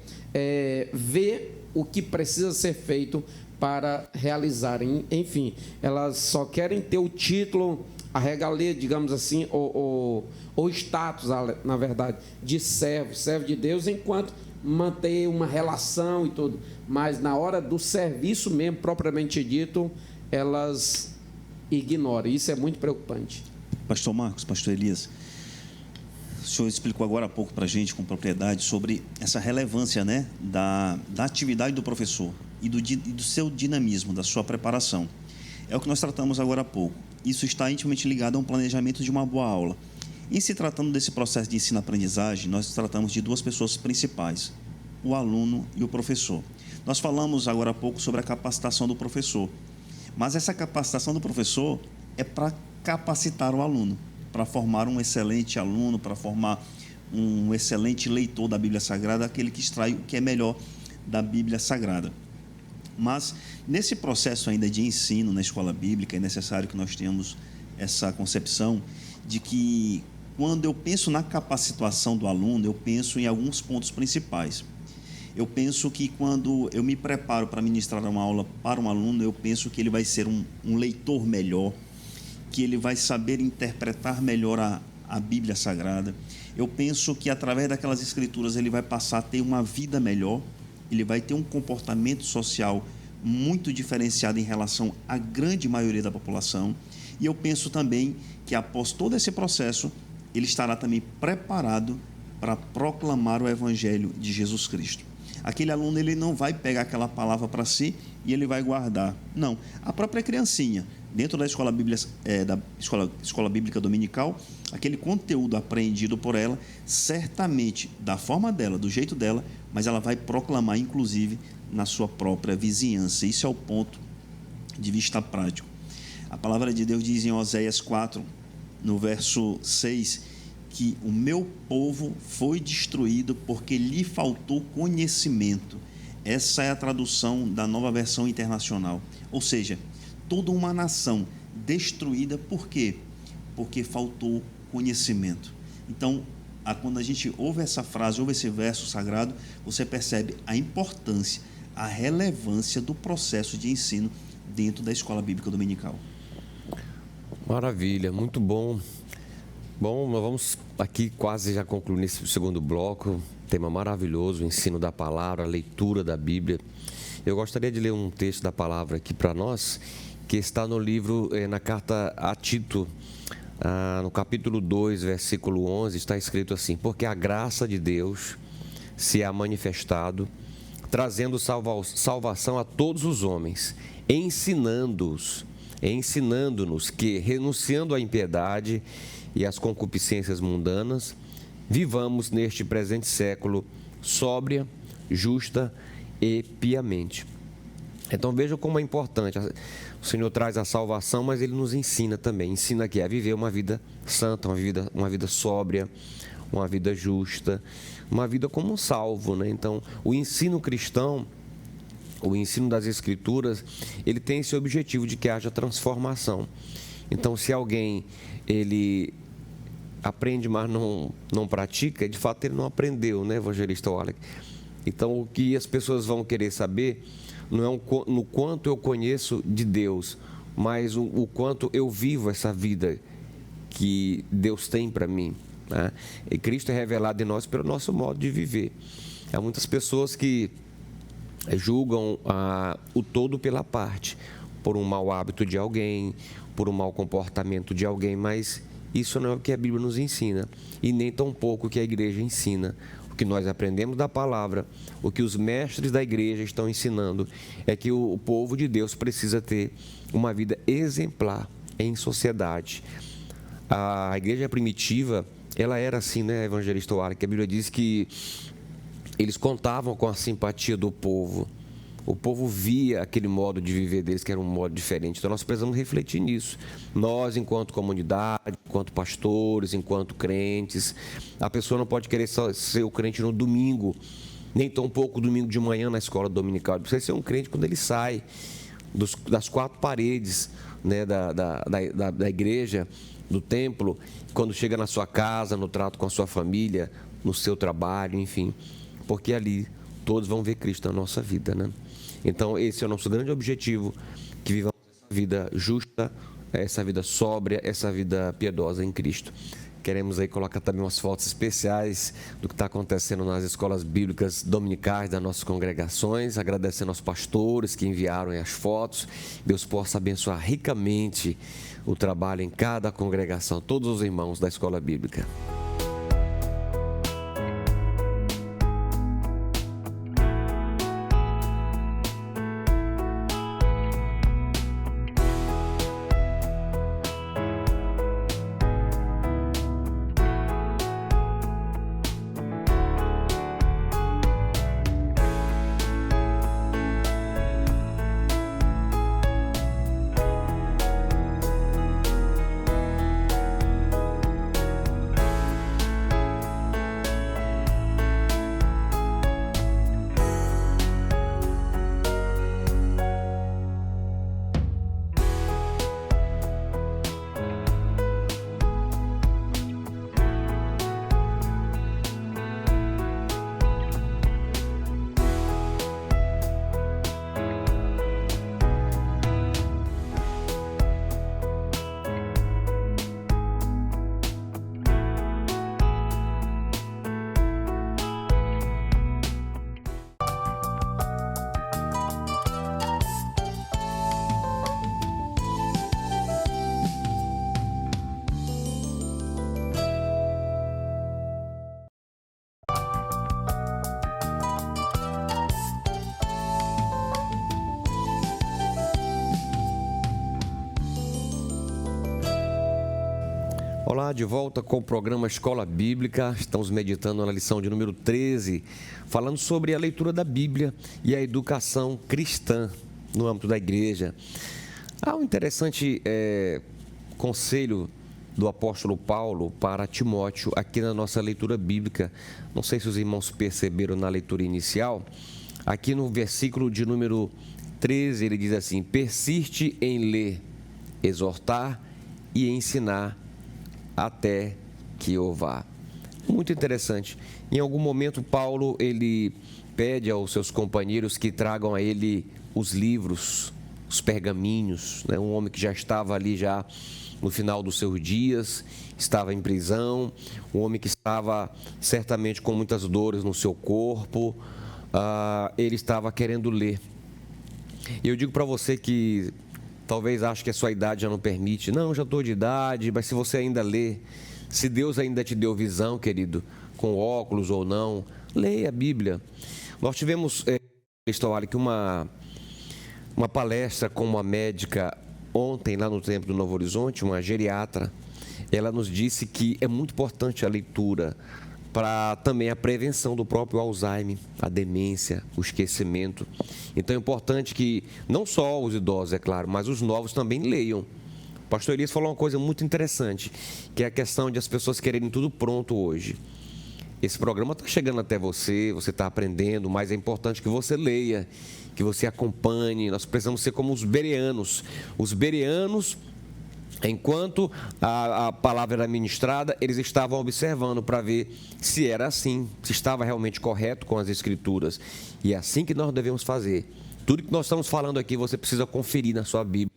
[SPEAKER 2] ver o que precisa ser feito para realizarem, enfim, elas só querem ter o título, a regalia, digamos assim, o status, na verdade, de servo de Deus, enquanto manter uma relação e tudo, mas na hora do serviço mesmo, propriamente dito, elas ignoram. Isso é muito preocupante.
[SPEAKER 3] Pastor Marcos, pastor Elias, o senhor explicou agora há pouco para a gente, com propriedade, sobre essa relevância, né, da atividade do professor e do seu dinamismo, da sua preparação. É o que nós tratamos agora há pouco. Isso está intimamente ligado a um planejamento de uma boa aula. Em se tratando desse processo de ensino-aprendizagem, nós tratamos de duas pessoas principais, o aluno e o professor. Nós falamos agora há pouco sobre a capacitação do professor, mas essa capacitação do professor é para capacitar o aluno, para formar um excelente aluno, para formar um excelente leitor da Bíblia Sagrada, aquele que extrai o que é melhor da Bíblia Sagrada. Mas, nesse processo ainda de ensino na escola bíblica, é necessário que nós tenhamos essa concepção de que, quando eu penso na capacitação do aluno, eu penso em alguns pontos principais. Eu penso que, quando eu me preparo para ministrar uma aula para um aluno, eu penso que ele vai ser um leitor melhor, que ele vai saber interpretar melhor a Bíblia Sagrada. Eu penso que, através daquelas escrituras, ele vai passar a ter uma vida melhor, ele vai ter um comportamento social muito diferenciado em relação à grande maioria da população. E eu penso também que, após todo esse processo, ele estará também preparado para proclamar o Evangelho de Jesus Cristo. Aquele aluno, ele não vai pegar aquela palavra para si e ele vai guardar. Não, a própria criancinha, dentro da escola bíblica dominical, aquele conteúdo aprendido por ela, certamente, da forma dela, do jeito dela, mas ela vai proclamar, inclusive, na sua própria vizinhança. Isso é o ponto de vista prático. A palavra de Deus diz em Oséias 4, no verso 6, que o meu povo foi destruído porque lhe faltou conhecimento. Essa é a tradução da Nova Versão Internacional. Ou seja, toda uma nação destruída, por quê? Porque faltou conhecimento. Então, quando a gente ouve essa frase, ouve esse verso sagrado, você percebe a importância, a relevância do processo de ensino dentro da escola bíblica dominical.
[SPEAKER 1] Maravilha, muito bom. Bom, nós vamos aqui quase já concluir nesse segundo bloco, tema maravilhoso, o ensino da palavra, a leitura da Bíblia. Eu gostaria de ler um texto da palavra aqui para nós, que está no livro, na carta a Tito, no capítulo 2, versículo 11, está escrito assim: porque a graça de Deus se há manifestado, trazendo salvação a todos os homens, ensinando-nos que, renunciando à impiedade e às concupiscências mundanas, vivamos neste presente século sóbria, justa e piamente. Então veja como é importante. O Senhor traz a salvação, mas Ele nos ensina também. Ensina aqui a viver uma vida santa, uma vida sóbria, uma vida justa, uma vida como um salvo, né? Então, o ensino cristão, o ensino das Escrituras, ele tem esse objetivo de que haja transformação. Então, se alguém ele aprende, mas não pratica, de fato ele não aprendeu, né, evangelista Wallace? Então, o que as pessoas vão querer saber não é no quanto eu conheço de Deus, mas o quanto eu vivo essa vida que Deus tem para mim, né? E Cristo é revelado em nós pelo nosso modo de viver. Há muitas pessoas que julgam o todo pela parte, por um mau hábito de alguém, por um mau comportamento de alguém, mas isso não é o que a Bíblia nos ensina, e nem tampouco o que a igreja ensina. O que nós aprendemos da palavra, o que os mestres da igreja estão ensinando, é que o povo de Deus precisa ter uma vida exemplar em sociedade. A igreja primitiva, ela era assim, né, evangelista Wallace, que a Bíblia diz que eles contavam com a simpatia do povo. O povo via aquele modo de viver deles, que era um modo diferente. Então, nós precisamos refletir nisso. Nós, enquanto comunidade, enquanto pastores, enquanto crentes, a pessoa não pode querer só ser o crente no domingo, nem tão pouco domingo de manhã na escola dominical. Ele precisa ser um crente quando ele sai das quatro paredes, né, da igreja, do templo, quando chega na sua casa, no trato com a sua família, no seu trabalho, enfim. Porque ali todos vão ver Cristo na nossa vida, né? Então, esse é o nosso grande objetivo, que vivamos essa vida justa, essa vida sóbria, essa vida piedosa em Cristo. Queremos aí colocar também umas fotos especiais do que está acontecendo nas escolas bíblicas dominicais das nossas congregações, agradecendo aos pastores que enviaram as fotos. Deus possa abençoar ricamente o trabalho em cada congregação, todos os irmãos da escola bíblica. Olá, de volta com o programa Escola Bíblica. Estamos meditando na lição de número 13, falando sobre a leitura da Bíblia e a educação cristã no âmbito da igreja. Há um interessante conselho do apóstolo Paulo para Timóteo aqui na nossa leitura bíblica. Não sei se os irmãos perceberam na leitura inicial. Aqui no versículo de número 13, ele diz assim: persiste em ler, exortar e ensinar até que eu vá. Muito interessante. Em algum momento, Paulo ele pede aos seus companheiros que tragam a ele os livros, os pergaminhos, né? Um homem que já estava ali já no final dos seus dias, estava em prisão, um homem que estava certamente com muitas dores no seu corpo, ele estava querendo ler. E eu digo para você que talvez ache que a sua idade já não permite. Não, já estou de idade, mas se você ainda lê, se Deus ainda te deu visão, querido, com óculos ou não, leia a Bíblia. Nós tivemos, que uma palestra com uma médica ontem lá no Templo do Novo Horizonte, uma geriatra. Ela nos disse que é muito importante a leitura para também a prevenção do próprio Alzheimer, a demência, o esquecimento. Então é importante que não só os idosos, é claro, mas os novos também leiam. O pastor Elias falou uma coisa muito interessante, que é a questão de as pessoas quererem tudo pronto hoje. Esse programa está chegando até você, você está aprendendo, mas é importante que você leia, que você acompanhe. Nós precisamos ser como os bereanos. Os bereanos, Enquanto a palavra era ministrada, eles estavam observando para ver se era assim, se estava realmente correto com as Escrituras. E é assim que nós devemos fazer. Tudo que nós estamos falando aqui, você precisa conferir na sua Bíblia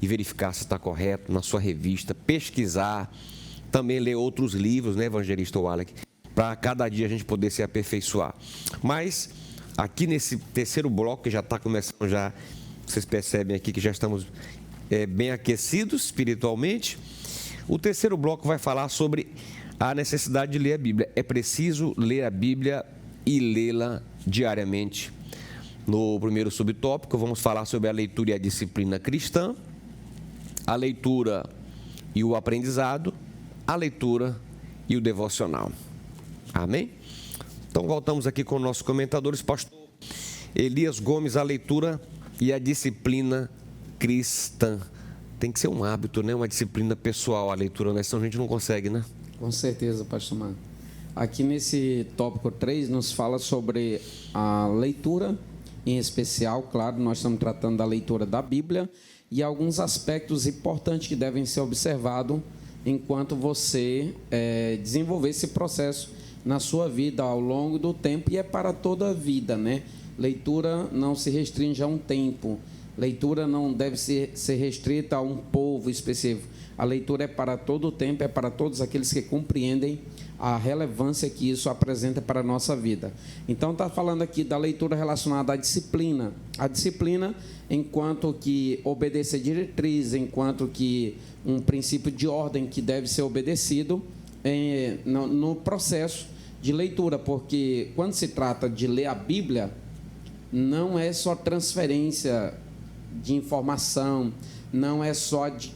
[SPEAKER 1] e verificar se está correto, na sua revista, pesquisar, também ler outros livros, né, evangelista Wallace, para cada dia a gente poder se aperfeiçoar. Mas aqui nesse terceiro bloco, que já está começando já, vocês percebem aqui que já estamos bem aquecidos espiritualmente. O terceiro bloco vai falar sobre a necessidade de ler a Bíblia. É preciso ler a Bíblia e lê-la diariamente. No primeiro subtópico, vamos falar sobre a leitura e a disciplina cristã, a leitura e o aprendizado, a leitura e o devocional. Amém? Então, voltamos aqui com nossos comentadores, pastor Elias Gomes, a leitura e a disciplina cristã. Tem que ser um hábito, né? Uma disciplina pessoal, a leitura, né? Senão a gente não consegue, né?
[SPEAKER 2] Com certeza, pastor Marcos. Aqui nesse tópico 3 nos fala sobre a leitura, em especial, claro, nós estamos tratando da leitura da Bíblia e alguns aspectos importantes que devem ser observados enquanto você desenvolver esse processo na sua vida ao longo do tempo, e é para toda a vida, né? Leitura não se restringe a um tempo. Leitura não deve ser restrita a um povo específico. A leitura é para todo o tempo, é para todos aqueles que compreendem a relevância que isso apresenta para a nossa vida. Então, está falando aqui da leitura relacionada à disciplina. A disciplina, enquanto que obedecer diretriz, enquanto que um princípio de ordem que deve ser obedecido no processo de leitura, porque quando se trata de ler a Bíblia, não é só transferência de informação, não é só de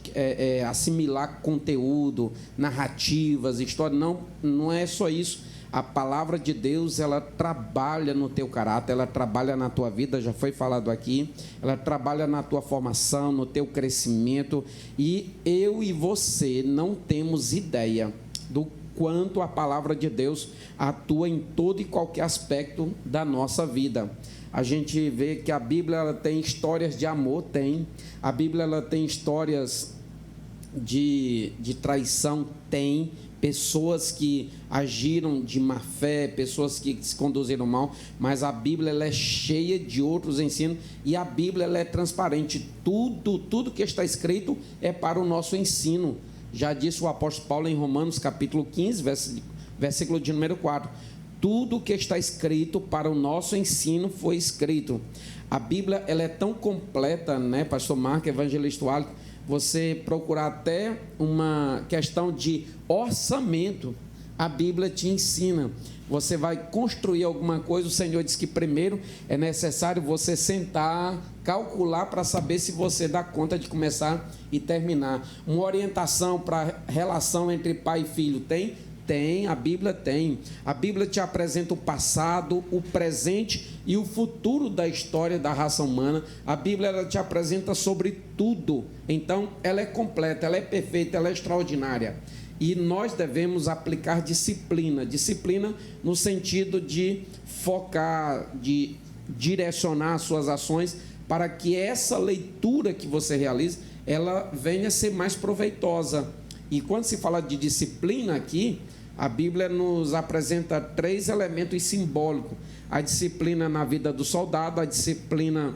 [SPEAKER 2] assimilar conteúdo, narrativas, história, não é só isso. A palavra de Deus, ela trabalha no teu caráter, ela trabalha na tua vida, já foi falado aqui, ela trabalha na tua formação, no teu crescimento, e eu e você não temos ideia do quanto a palavra de Deus atua em todo e qualquer aspecto da nossa vida. A gente vê que a Bíblia ela tem histórias de amor, tem. A Bíblia ela tem histórias de traição, tem. Pessoas que agiram de má fé, pessoas que se conduziram mal, mas a Bíblia ela é cheia de outros ensinos e a Bíblia ela é transparente. Tudo que está escrito é para o nosso ensino. Já disse o apóstolo Paulo em Romanos capítulo 15, versículo de número 4. Tudo que está escrito para o nosso ensino foi escrito. A Bíblia ela é tão completa, né, pastor Marcos, evangelista Wallace, você procurar até uma questão de orçamento, a Bíblia te ensina. Você vai construir alguma coisa, o Senhor diz que primeiro é necessário você sentar, calcular para saber se você dá conta de começar e terminar. Uma orientação para a relação entre pai e filho tem? Tem, a Bíblia tem. A Bíblia te apresenta o passado, o presente e o futuro da história da raça humana. A Bíblia ela te apresenta sobre tudo. Então, ela é completa, ela é perfeita, ela é extraordinária. E nós devemos aplicar disciplina. Disciplina no sentido de focar, de direcionar as suas ações para que essa leitura que você realiza, ela venha a ser mais proveitosa. E quando se fala de disciplina aqui, a Bíblia nos apresenta 3 elementos simbólicos. A disciplina na vida do soldado, a disciplina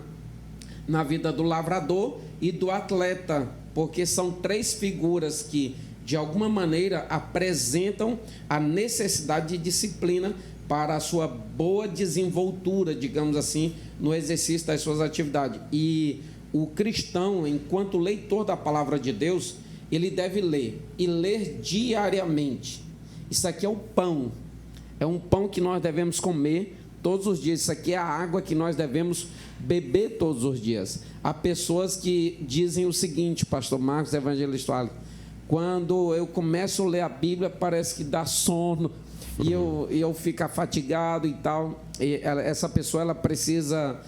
[SPEAKER 2] na vida do lavrador e do atleta, porque são 3 figuras que, de alguma maneira, apresentam a necessidade de disciplina para a sua boa desenvoltura, digamos assim, no exercício das suas atividades. E o cristão, enquanto leitor da palavra de Deus, ele deve ler, e ler diariamente. Isso aqui é o pão, é um pão que nós devemos comer todos os dias. Isso aqui é a água que nós devemos beber todos os dias. Há pessoas que dizem o seguinte, pastor Marcos, evangelista Wallace, quando eu começo a ler a Bíblia, parece que dá sono, e eu fico fatigado e tal. E essa pessoa ela precisa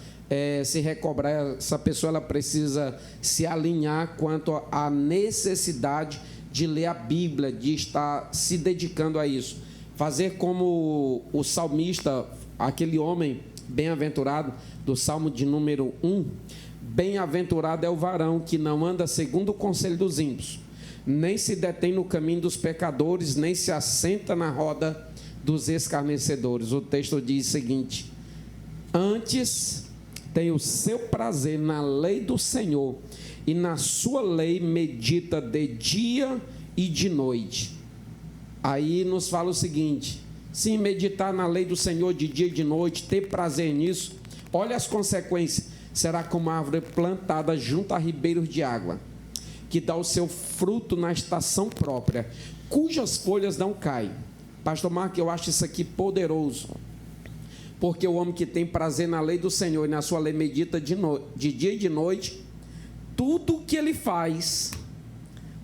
[SPEAKER 2] se recobrar, essa pessoa ela precisa se alinhar quanto à necessidade de ler a Bíblia, de estar se dedicando a isso. Fazer como o salmista, aquele homem bem-aventurado, do Salmo de número 1, bem-aventurado é o varão que não anda segundo o conselho dos ímpios, nem se detém no caminho dos pecadores, nem se assenta na roda dos escarnecedores. O texto diz o seguinte: antes tem o seu prazer na lei do Senhor, e na sua lei medita de dia e de noite. Aí nos fala o seguinte: sim, meditar na lei do Senhor de dia e de noite, ter prazer nisso, olha as consequências. Será como uma árvore plantada junto a ribeiros de água, que dá o seu fruto na estação própria, cujas folhas não caem. Pastor Marco, eu acho isso aqui poderoso, porque o homem que tem prazer na lei do Senhor e na sua lei medita de dia e de noite, tudo que ele faz,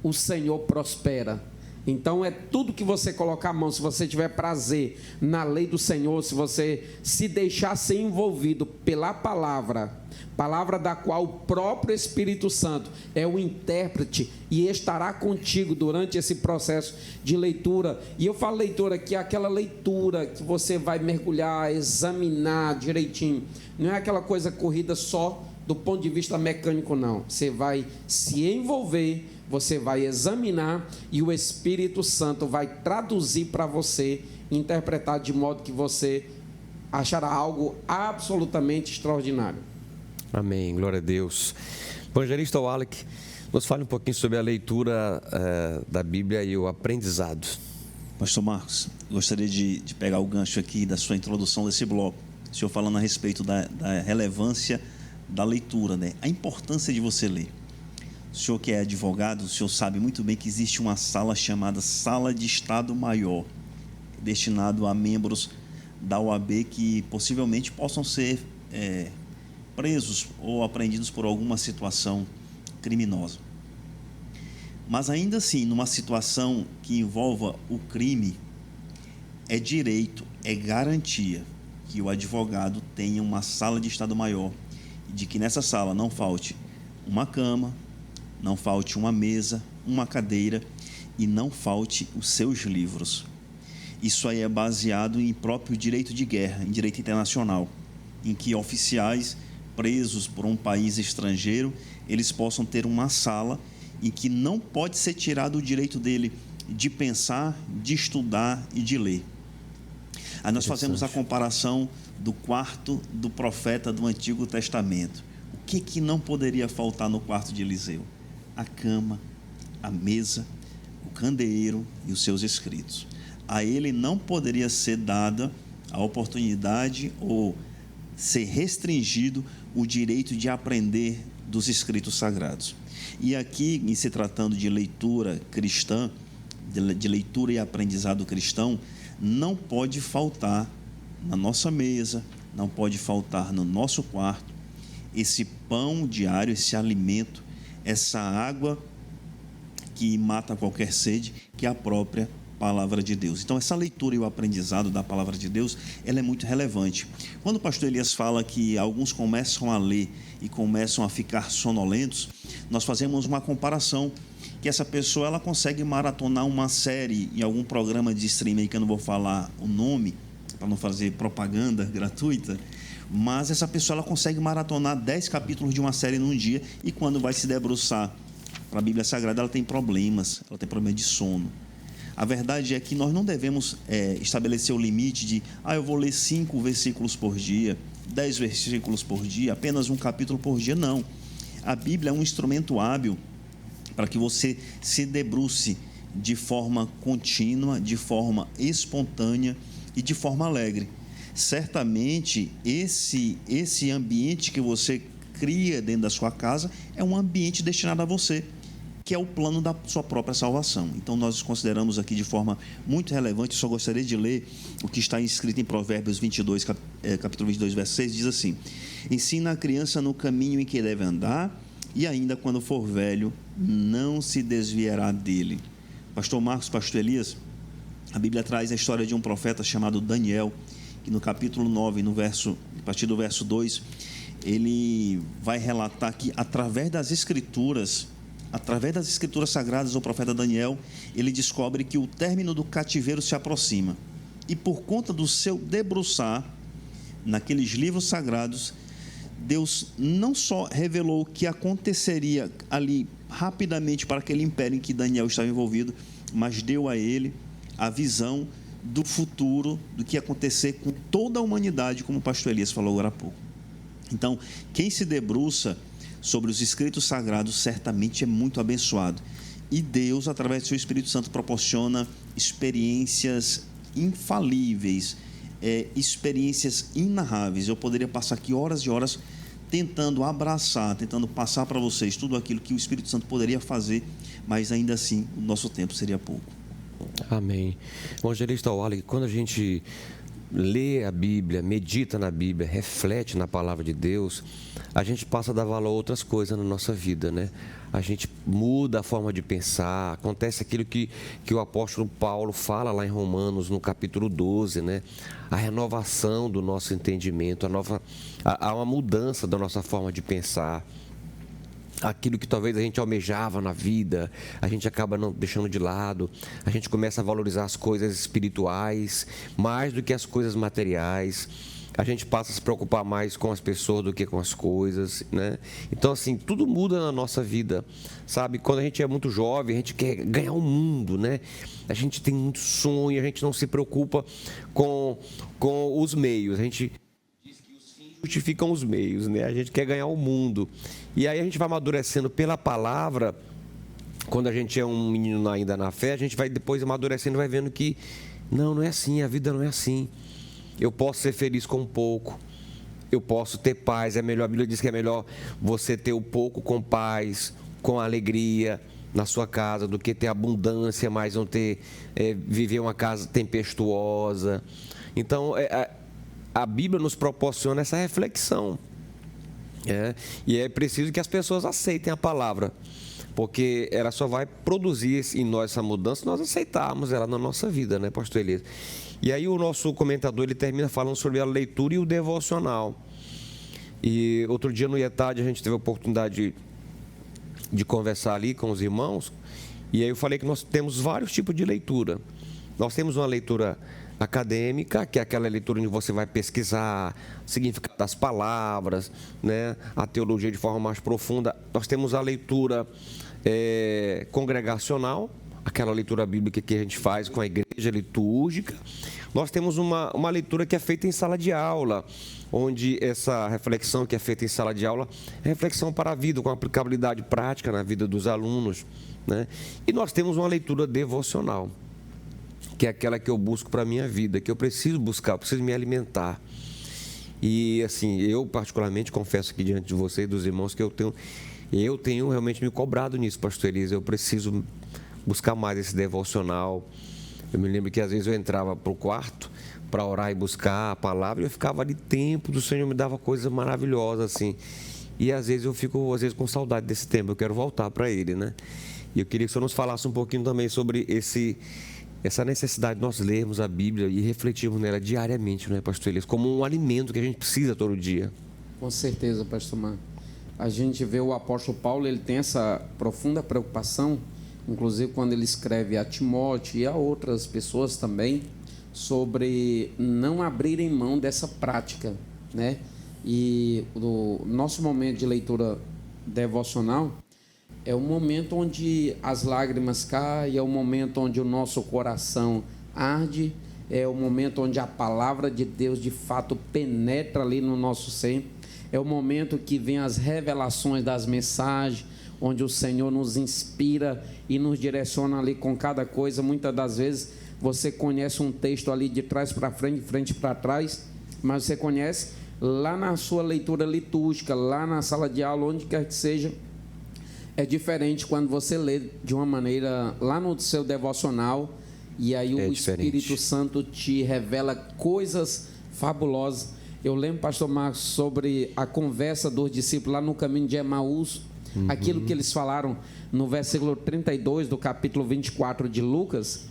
[SPEAKER 2] o Senhor prospera. Então é tudo que você colocar a mão, se você tiver prazer na lei do Senhor, se você se deixar ser envolvido pela palavra da qual o próprio Espírito Santo é o intérprete e estará contigo durante esse processo de leitura. E eu falo leitura que é aquela leitura que você vai mergulhar, examinar direitinho, não é aquela coisa corrida só do ponto de vista mecânico, não. Você vai se envolver, você vai examinar e o Espírito Santo vai traduzir para você, interpretar de modo que você achará algo absolutamente extraordinário.
[SPEAKER 1] Amém, glória a Deus. Evangelista Wallach, nos fale um pouquinho sobre a leitura da Bíblia e o aprendizado.
[SPEAKER 3] Pastor Marcos, gostaria de pegar o gancho aqui da sua introdução desse bloco. O senhor falando a respeito da relevância da leitura, né? A importância de você ler. O senhor que é advogado, o senhor sabe muito bem que existe uma sala chamada Sala de Estado Maior, destinado a membros da OAB que possivelmente possam ser presos ou apreendidos por alguma situação criminosa. Mas ainda assim, numa situação que envolva o crime, é direito, é garantia que o advogado tenha uma sala de Estado Maior, e de que nessa sala não falte uma cama, não falte uma mesa, uma cadeira e não falte os seus livros. Isso aí é baseado em próprio direito de guerra, em direito internacional, em que oficiais presos por um país estrangeiro, eles possam ter uma sala em que não pode ser tirado o direito dele de pensar, de estudar e de ler. Aí nós fazemos a comparação do quarto do profeta do Antigo Testamento. O que não poderia faltar no quarto de Eliseu? A cama, a mesa, o candeeiro e os seus escritos. A ele não poderia ser dada a oportunidade ou ser restringido o direito de aprender dos escritos sagrados. E aqui, em se tratando de leitura cristã, de leitura e aprendizado cristão, não pode faltar na nossa mesa, não pode faltar no nosso quarto esse pão diário, esse alimento, essa água que mata qualquer sede, que é a própria palavra de Deus. Então, essa leitura e o aprendizado da palavra de Deus, ela é muito relevante. Quando o pastor Elias fala que alguns começam a ler e começam a ficar sonolentos, nós fazemos uma comparação, que essa pessoa ela consegue maratonar uma série em algum programa de streaming, que eu não vou falar o nome, para não fazer propaganda gratuita, mas essa pessoa ela consegue maratonar 10 capítulos de uma série num dia, e quando vai se debruçar para a Bíblia Sagrada, ela tem problema de sono. A verdade é que nós não devemos estabelecer o limite de eu vou ler 5 versículos por dia, 10 versículos por dia, apenas um capítulo por dia. Não. A Bíblia é um instrumento hábil para que você se debruce de forma contínua, de forma espontânea e de forma alegre. Certamente, esse ambiente que você cria dentro da sua casa é um ambiente destinado a você, que é o plano da sua própria salvação. Então, nós consideramos aqui de forma muito relevante. Eu só gostaria de ler o que está escrito em Provérbios 22, capítulo 22, verso 6, diz assim: ensina a criança no caminho em que deve andar, e ainda quando for velho, não se desviará dele. Pastor Marcos, pastor Elias, a Bíblia traz a história de um profeta chamado Daniel, que no capítulo 9, a partir do verso 2, ele vai relatar que através das escrituras sagradas, o profeta Daniel, ele descobre que o término do cativeiro se aproxima. E por conta do seu debruçar naqueles livros sagrados, Deus não só revelou o que aconteceria ali rapidamente para aquele império em que Daniel estava envolvido, mas deu a ele a visão do futuro, do que ia acontecer com toda a humanidade, como o pastor Elias falou agora há pouco. Então, quem se debruça sobre os escritos sagrados certamente é muito abençoado. E Deus, através do seu Espírito Santo, proporciona experiências infalíveis, experiências inarráveis. Eu poderia passar aqui horas e horas tentando abraçar, tentando passar para vocês tudo aquilo que o Espírito Santo poderia fazer, mas ainda assim o nosso tempo seria pouco.
[SPEAKER 1] Amém. Evangelista Wallace, quando a gente lê a Bíblia, medita na Bíblia, reflete na palavra de Deus, a gente passa a dar valor a outras coisas na nossa vida, né? A gente muda a forma de pensar, acontece aquilo que o apóstolo Paulo fala lá em Romanos, no capítulo 12, né? A renovação do nosso entendimento, há uma mudança da nossa forma de pensar. Aquilo que talvez a gente almejava na vida, a gente acaba não deixando de lado, a gente começa a valorizar as coisas espirituais mais do que as coisas materiais, a gente passa a se preocupar mais com as pessoas do que com as coisas, né? Então, assim, tudo muda na nossa vida, sabe? Quando a gente é muito jovem, a gente quer ganhar o mundo, né? A gente tem muito sonho, a gente não se preocupa com os meios, a gente justificam os meios, né? A gente quer ganhar o mundo. E aí a gente vai amadurecendo pela palavra. Quando a gente é um menino ainda na fé, a gente vai depois amadurecendo e vai vendo que não é assim, a vida não é assim. Eu posso ser feliz com pouco. Eu posso ter paz. A Bíblia diz que é melhor você ter o pouco com paz, com alegria na sua casa, do que ter abundância, mas não ter viver uma casa tempestuosa. Então, a Bíblia nos proporciona essa reflexão. E é preciso que as pessoas aceitem a palavra, porque ela só vai produzir em nós essa mudança se nós aceitarmos ela na nossa vida, né, pastor Elias? E aí o nosso comentador, ele termina falando sobre a leitura e o devocional. E outro dia no IETAD a gente teve a oportunidade de conversar ali com os irmãos, e aí eu falei que nós temos vários tipos de leitura. Nós temos uma leitura acadêmica, que é aquela leitura onde você vai pesquisar o significado das palavras, né? A teologia de forma mais profunda. Nós temos a leitura congregacional, aquela leitura bíblica que a gente faz com a igreja litúrgica. Nós temos uma leitura que é feita em sala de aula, onde essa reflexão que é feita em sala de aula é reflexão para a vida, com aplicabilidade prática na vida dos alunos, né? E nós temos uma leitura devocional, que é aquela que eu busco para a minha vida, que eu preciso buscar, eu preciso me alimentar. E, assim, eu particularmente confesso aqui diante de vocês, dos irmãos, que eu tenho realmente me cobrado nisso, pastor Elias. Eu preciso buscar mais esse devocional. Eu me lembro que às vezes eu entrava para o quarto para orar e buscar a palavra, e eu ficava ali tempo, do Senhor me dava coisas maravilhosas, assim. E às vezes eu fico com saudade desse tempo, eu quero voltar para ele, né? E eu queria que o Senhor nos falasse um pouquinho também sobre essa necessidade de nós lermos a Bíblia e refletirmos nela diariamente, não é, pastor Elias? Como um alimento que a gente precisa todo dia.
[SPEAKER 2] Com certeza, pastor Marco. A gente vê o apóstolo Paulo, ele tem essa profunda preocupação, inclusive quando ele escreve a Timóteo e a outras pessoas também, sobre não abrirem mão dessa prática, né? E o nosso momento de leitura devocional é o momento onde as lágrimas caem, é o momento onde o nosso coração arde, é o momento onde a palavra de Deus de fato penetra ali no nosso ser, é o momento que vem as revelações das mensagens, onde o Senhor nos inspira e nos direciona ali com cada coisa. Muitas das vezes você conhece um texto ali de trás para frente, de frente para trás, mas você conhece lá na sua leitura litúrgica, lá na sala de aula, onde quer que seja. É diferente quando você lê de uma maneira lá no seu devocional, e aí o Espírito Santo te revela coisas fabulosas. Eu lembro, pastor Marcos, sobre a conversa dos discípulos lá no caminho de Emaús, aquilo que eles falaram no versículo 32 do capítulo 24 de Lucas,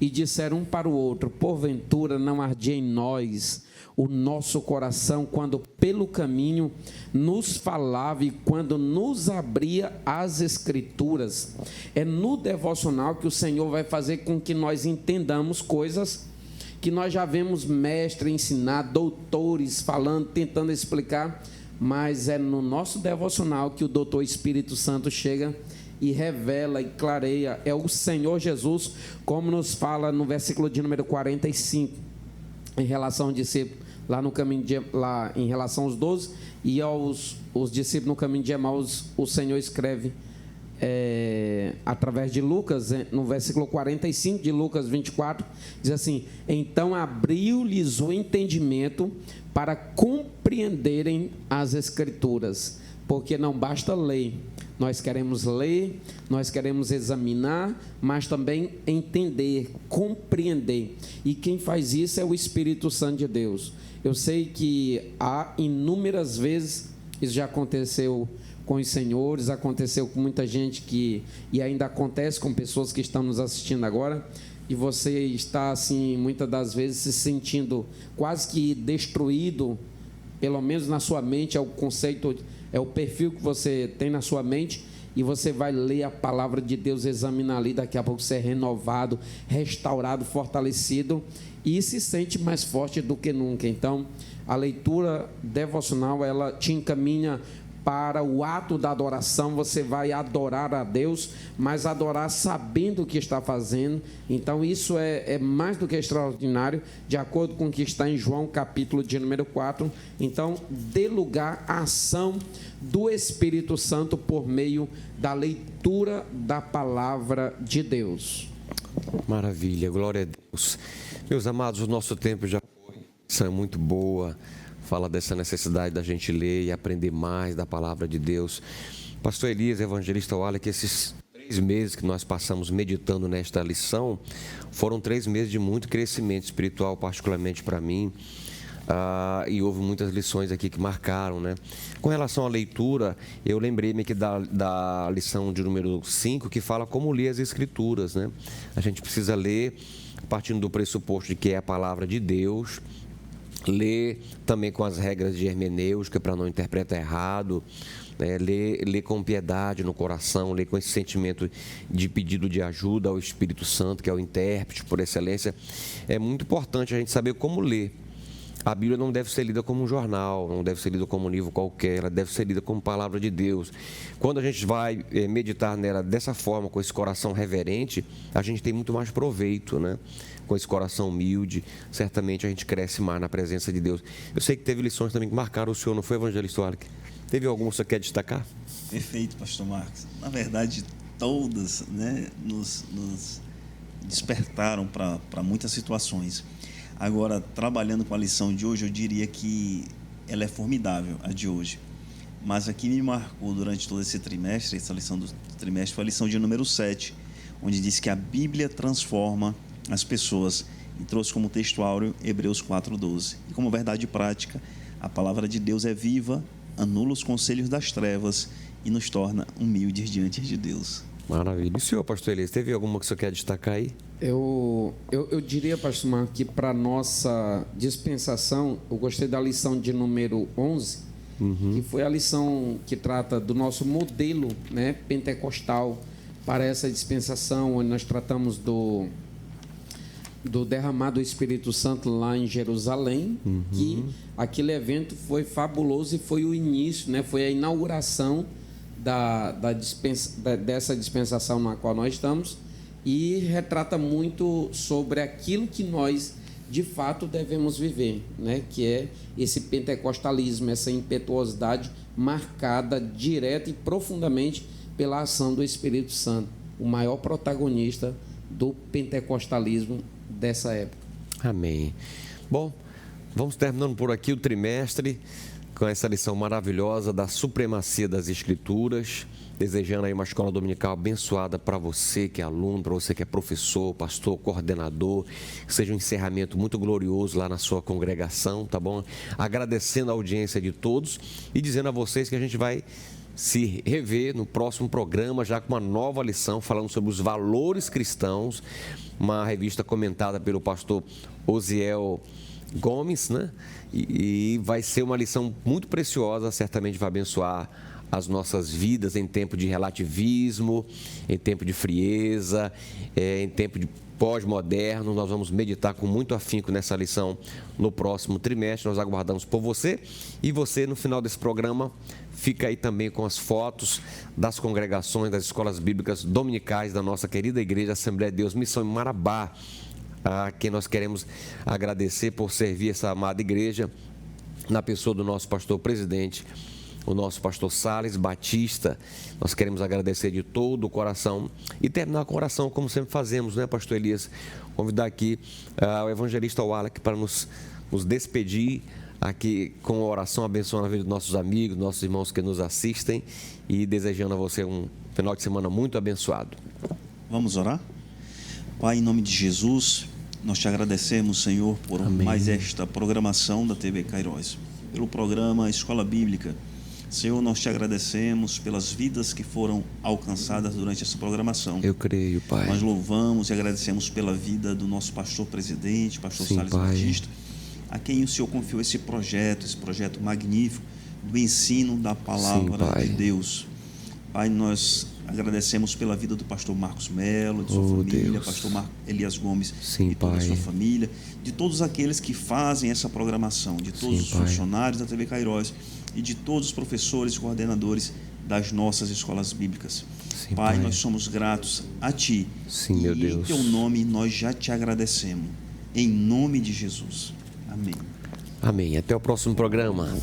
[SPEAKER 2] e disseram um para o outro: porventura não ardia em nós o nosso coração quando pelo caminho nos falava e quando nos abria as Escrituras. É no devocional que o Senhor vai fazer com que nós entendamos coisas que nós já vemos mestres ensinar, doutores falando, tentando explicar, mas é no nosso devocional que o Doutor Espírito Santo chega e revela e clareia. É o Senhor Jesus, como nos fala no versículo de número 45, em relação ao discípulo, lá no caminho lá em relação aos 12 e aos os discípulos no caminho de Emaús, o Senhor escreve através de Lucas, no versículo 45 de Lucas 24, diz assim: então abriu-lhes o entendimento para compreenderem as Escrituras, porque não basta ler, nós queremos ler, nós queremos examinar, mas também entender, compreender, e quem faz isso é o Espírito Santo de Deus. Eu sei que há inúmeras vezes, isso já aconteceu com os senhores, aconteceu com muita gente e ainda acontece com pessoas que estão nos assistindo agora, e você está assim, muitas das vezes se sentindo quase que destruído, pelo menos na sua mente, é o conceito, é o perfil que você tem na sua mente, e você vai ler a palavra de Deus, examinar ali, daqui a pouco você é renovado, restaurado, fortalecido, e se sente mais forte do que nunca. Então, a leitura devocional, ela te encaminha para o ato da adoração. Você vai adorar a Deus, mas adorar sabendo o que está fazendo. Então isso é mais do que extraordinário, de acordo com o que está em João capítulo de número 4. Então dê lugar à ação do Espírito Santo por meio da leitura da palavra de Deus.
[SPEAKER 1] Maravilha, glória a Deus. Meus amados, o nosso tempo já foi, isso é muito boa, fala dessa necessidade da gente ler e aprender mais da palavra de Deus. Pastor Elias, evangelista Waller, que esses 3 meses que nós passamos meditando nesta lição, foram 3 meses de muito crescimento espiritual, particularmente para mim, e houve muitas lições aqui que marcaram, né? Com relação à leitura, eu lembrei-me aqui da lição de número 5, que fala como ler as Escrituras, né? A gente precisa ler partindo do pressuposto de que é a palavra de Deus, ler também com as regras de hermenêutica para não interpretar errado, né? Ler com piedade no coração, ler com esse sentimento de pedido de ajuda ao Espírito Santo, que é o intérprete por excelência. É muito importante a gente saber como ler. A Bíblia não deve ser lida como um jornal, não deve ser lida como um livro qualquer, ela deve ser lida como palavra de Deus. Quando a gente vai meditar nela dessa forma, com esse coração reverente, a gente tem muito mais proveito, né? Com esse coração humilde, certamente a gente cresce mais na presença de Deus. Eu sei que teve lições também que marcaram o senhor, não foi, evangelista Waller? Teve alguma que você quer destacar?
[SPEAKER 3] Perfeito, pastor Marcos. Na verdade, todas, né, nos despertaram para muitas situações. Agora, trabalhando com a lição de hoje, eu diria que ela é formidável, a de hoje. Mas a que me marcou durante todo esse trimestre, essa lição do trimestre, foi a lição de número 7, onde diz que a Bíblia transforma as pessoas, e trouxe como texto áureo Hebreus 4:12. E como verdade prática, a palavra de Deus é viva, anula os conselhos das trevas e nos torna humildes diante de Deus.
[SPEAKER 1] Maravilha. E o senhor, pastor Elias, teve alguma que você quer destacar aí?
[SPEAKER 2] Eu diria, pastor Marco, que para nossa dispensação, eu gostei da lição de número 11, que foi a lição que trata do nosso modelo, né, pentecostal para essa dispensação, onde nós tratamos do derramado do Espírito Santo lá em Jerusalém, que aquele evento foi fabuloso e foi o início, né, foi a inauguração dessa dispensação na qual nós estamos, e retrata muito sobre aquilo que nós de fato devemos viver, né? Que é esse pentecostalismo, essa impetuosidade marcada direta e profundamente pela ação do Espírito Santo, o maior protagonista do pentecostalismo dessa época.
[SPEAKER 1] Amém. Bom, vamos terminando por aqui o trimestre com essa lição maravilhosa da supremacia das Escrituras, desejando aí uma escola dominical abençoada para você que é aluno, para você que é professor, pastor, coordenador, que seja um encerramento muito glorioso lá na sua congregação, tá bom? Agradecendo a audiência de todos e dizendo a vocês que a gente vai se rever no próximo programa, já com uma nova lição, falando sobre os valores cristãos, uma revista comentada pelo pastor Osiel Gomes, né? E vai ser uma lição muito preciosa, certamente vai abençoar as nossas vidas em tempo de relativismo, em tempo de frieza, em tempo de pós-moderno. Nós vamos meditar com muito afinco nessa lição no próximo trimestre. Nós aguardamos por você. E você, no final desse programa, fica aí também com as fotos das congregações, das escolas bíblicas dominicais da nossa querida igreja Assembleia de Deus Missão em Marabá, a quem nós queremos agradecer por servir essa amada igreja, na pessoa do nosso pastor presidente, o nosso pastor Sales Batista. Nós queremos agradecer de todo o coração e terminar com oração, como sempre fazemos, né, pastor Elias? Convidar aqui o evangelista Wallach para nos despedir aqui com a oração, abençoando a vida dos nossos amigos, nossos irmãos que nos assistem e desejando a você um final de semana muito abençoado.
[SPEAKER 3] Vamos orar? Pai, em nome de Jesus, nós te agradecemos, Senhor, por
[SPEAKER 1] Amém.
[SPEAKER 3] Mais esta programação da TV Kairos, pelo programa Escola Bíblica. Senhor, nós te agradecemos pelas vidas que foram alcançadas durante essa programação.
[SPEAKER 1] Eu creio, Pai.
[SPEAKER 3] Nós louvamos e agradecemos pela vida do nosso pastor presidente, pastor Sales Batista, a quem o Senhor confiou esse projeto magnífico do ensino da palavra de Deus. Pai, nós agradecemos pela vida do pastor Marcos Melo, de sua família,
[SPEAKER 1] Deus.
[SPEAKER 3] pastor Elias Gomes
[SPEAKER 1] Sim,
[SPEAKER 3] e toda a
[SPEAKER 1] Pai.
[SPEAKER 3] sua família, de todos aqueles que fazem essa programação, de todos
[SPEAKER 1] Sim,
[SPEAKER 3] os
[SPEAKER 1] Pai.
[SPEAKER 3] funcionários da TV Kairos e de todos os professores e coordenadores das nossas escolas bíblicas.
[SPEAKER 1] Sim,
[SPEAKER 3] Pai,
[SPEAKER 1] Pai.
[SPEAKER 3] nós somos gratos a Ti.
[SPEAKER 1] Sim, meu
[SPEAKER 3] e
[SPEAKER 1] Deus.
[SPEAKER 3] em Teu nome nós já te agradecemos. Em nome de Jesus. Amém.
[SPEAKER 1] Amém. Até o próximo programa.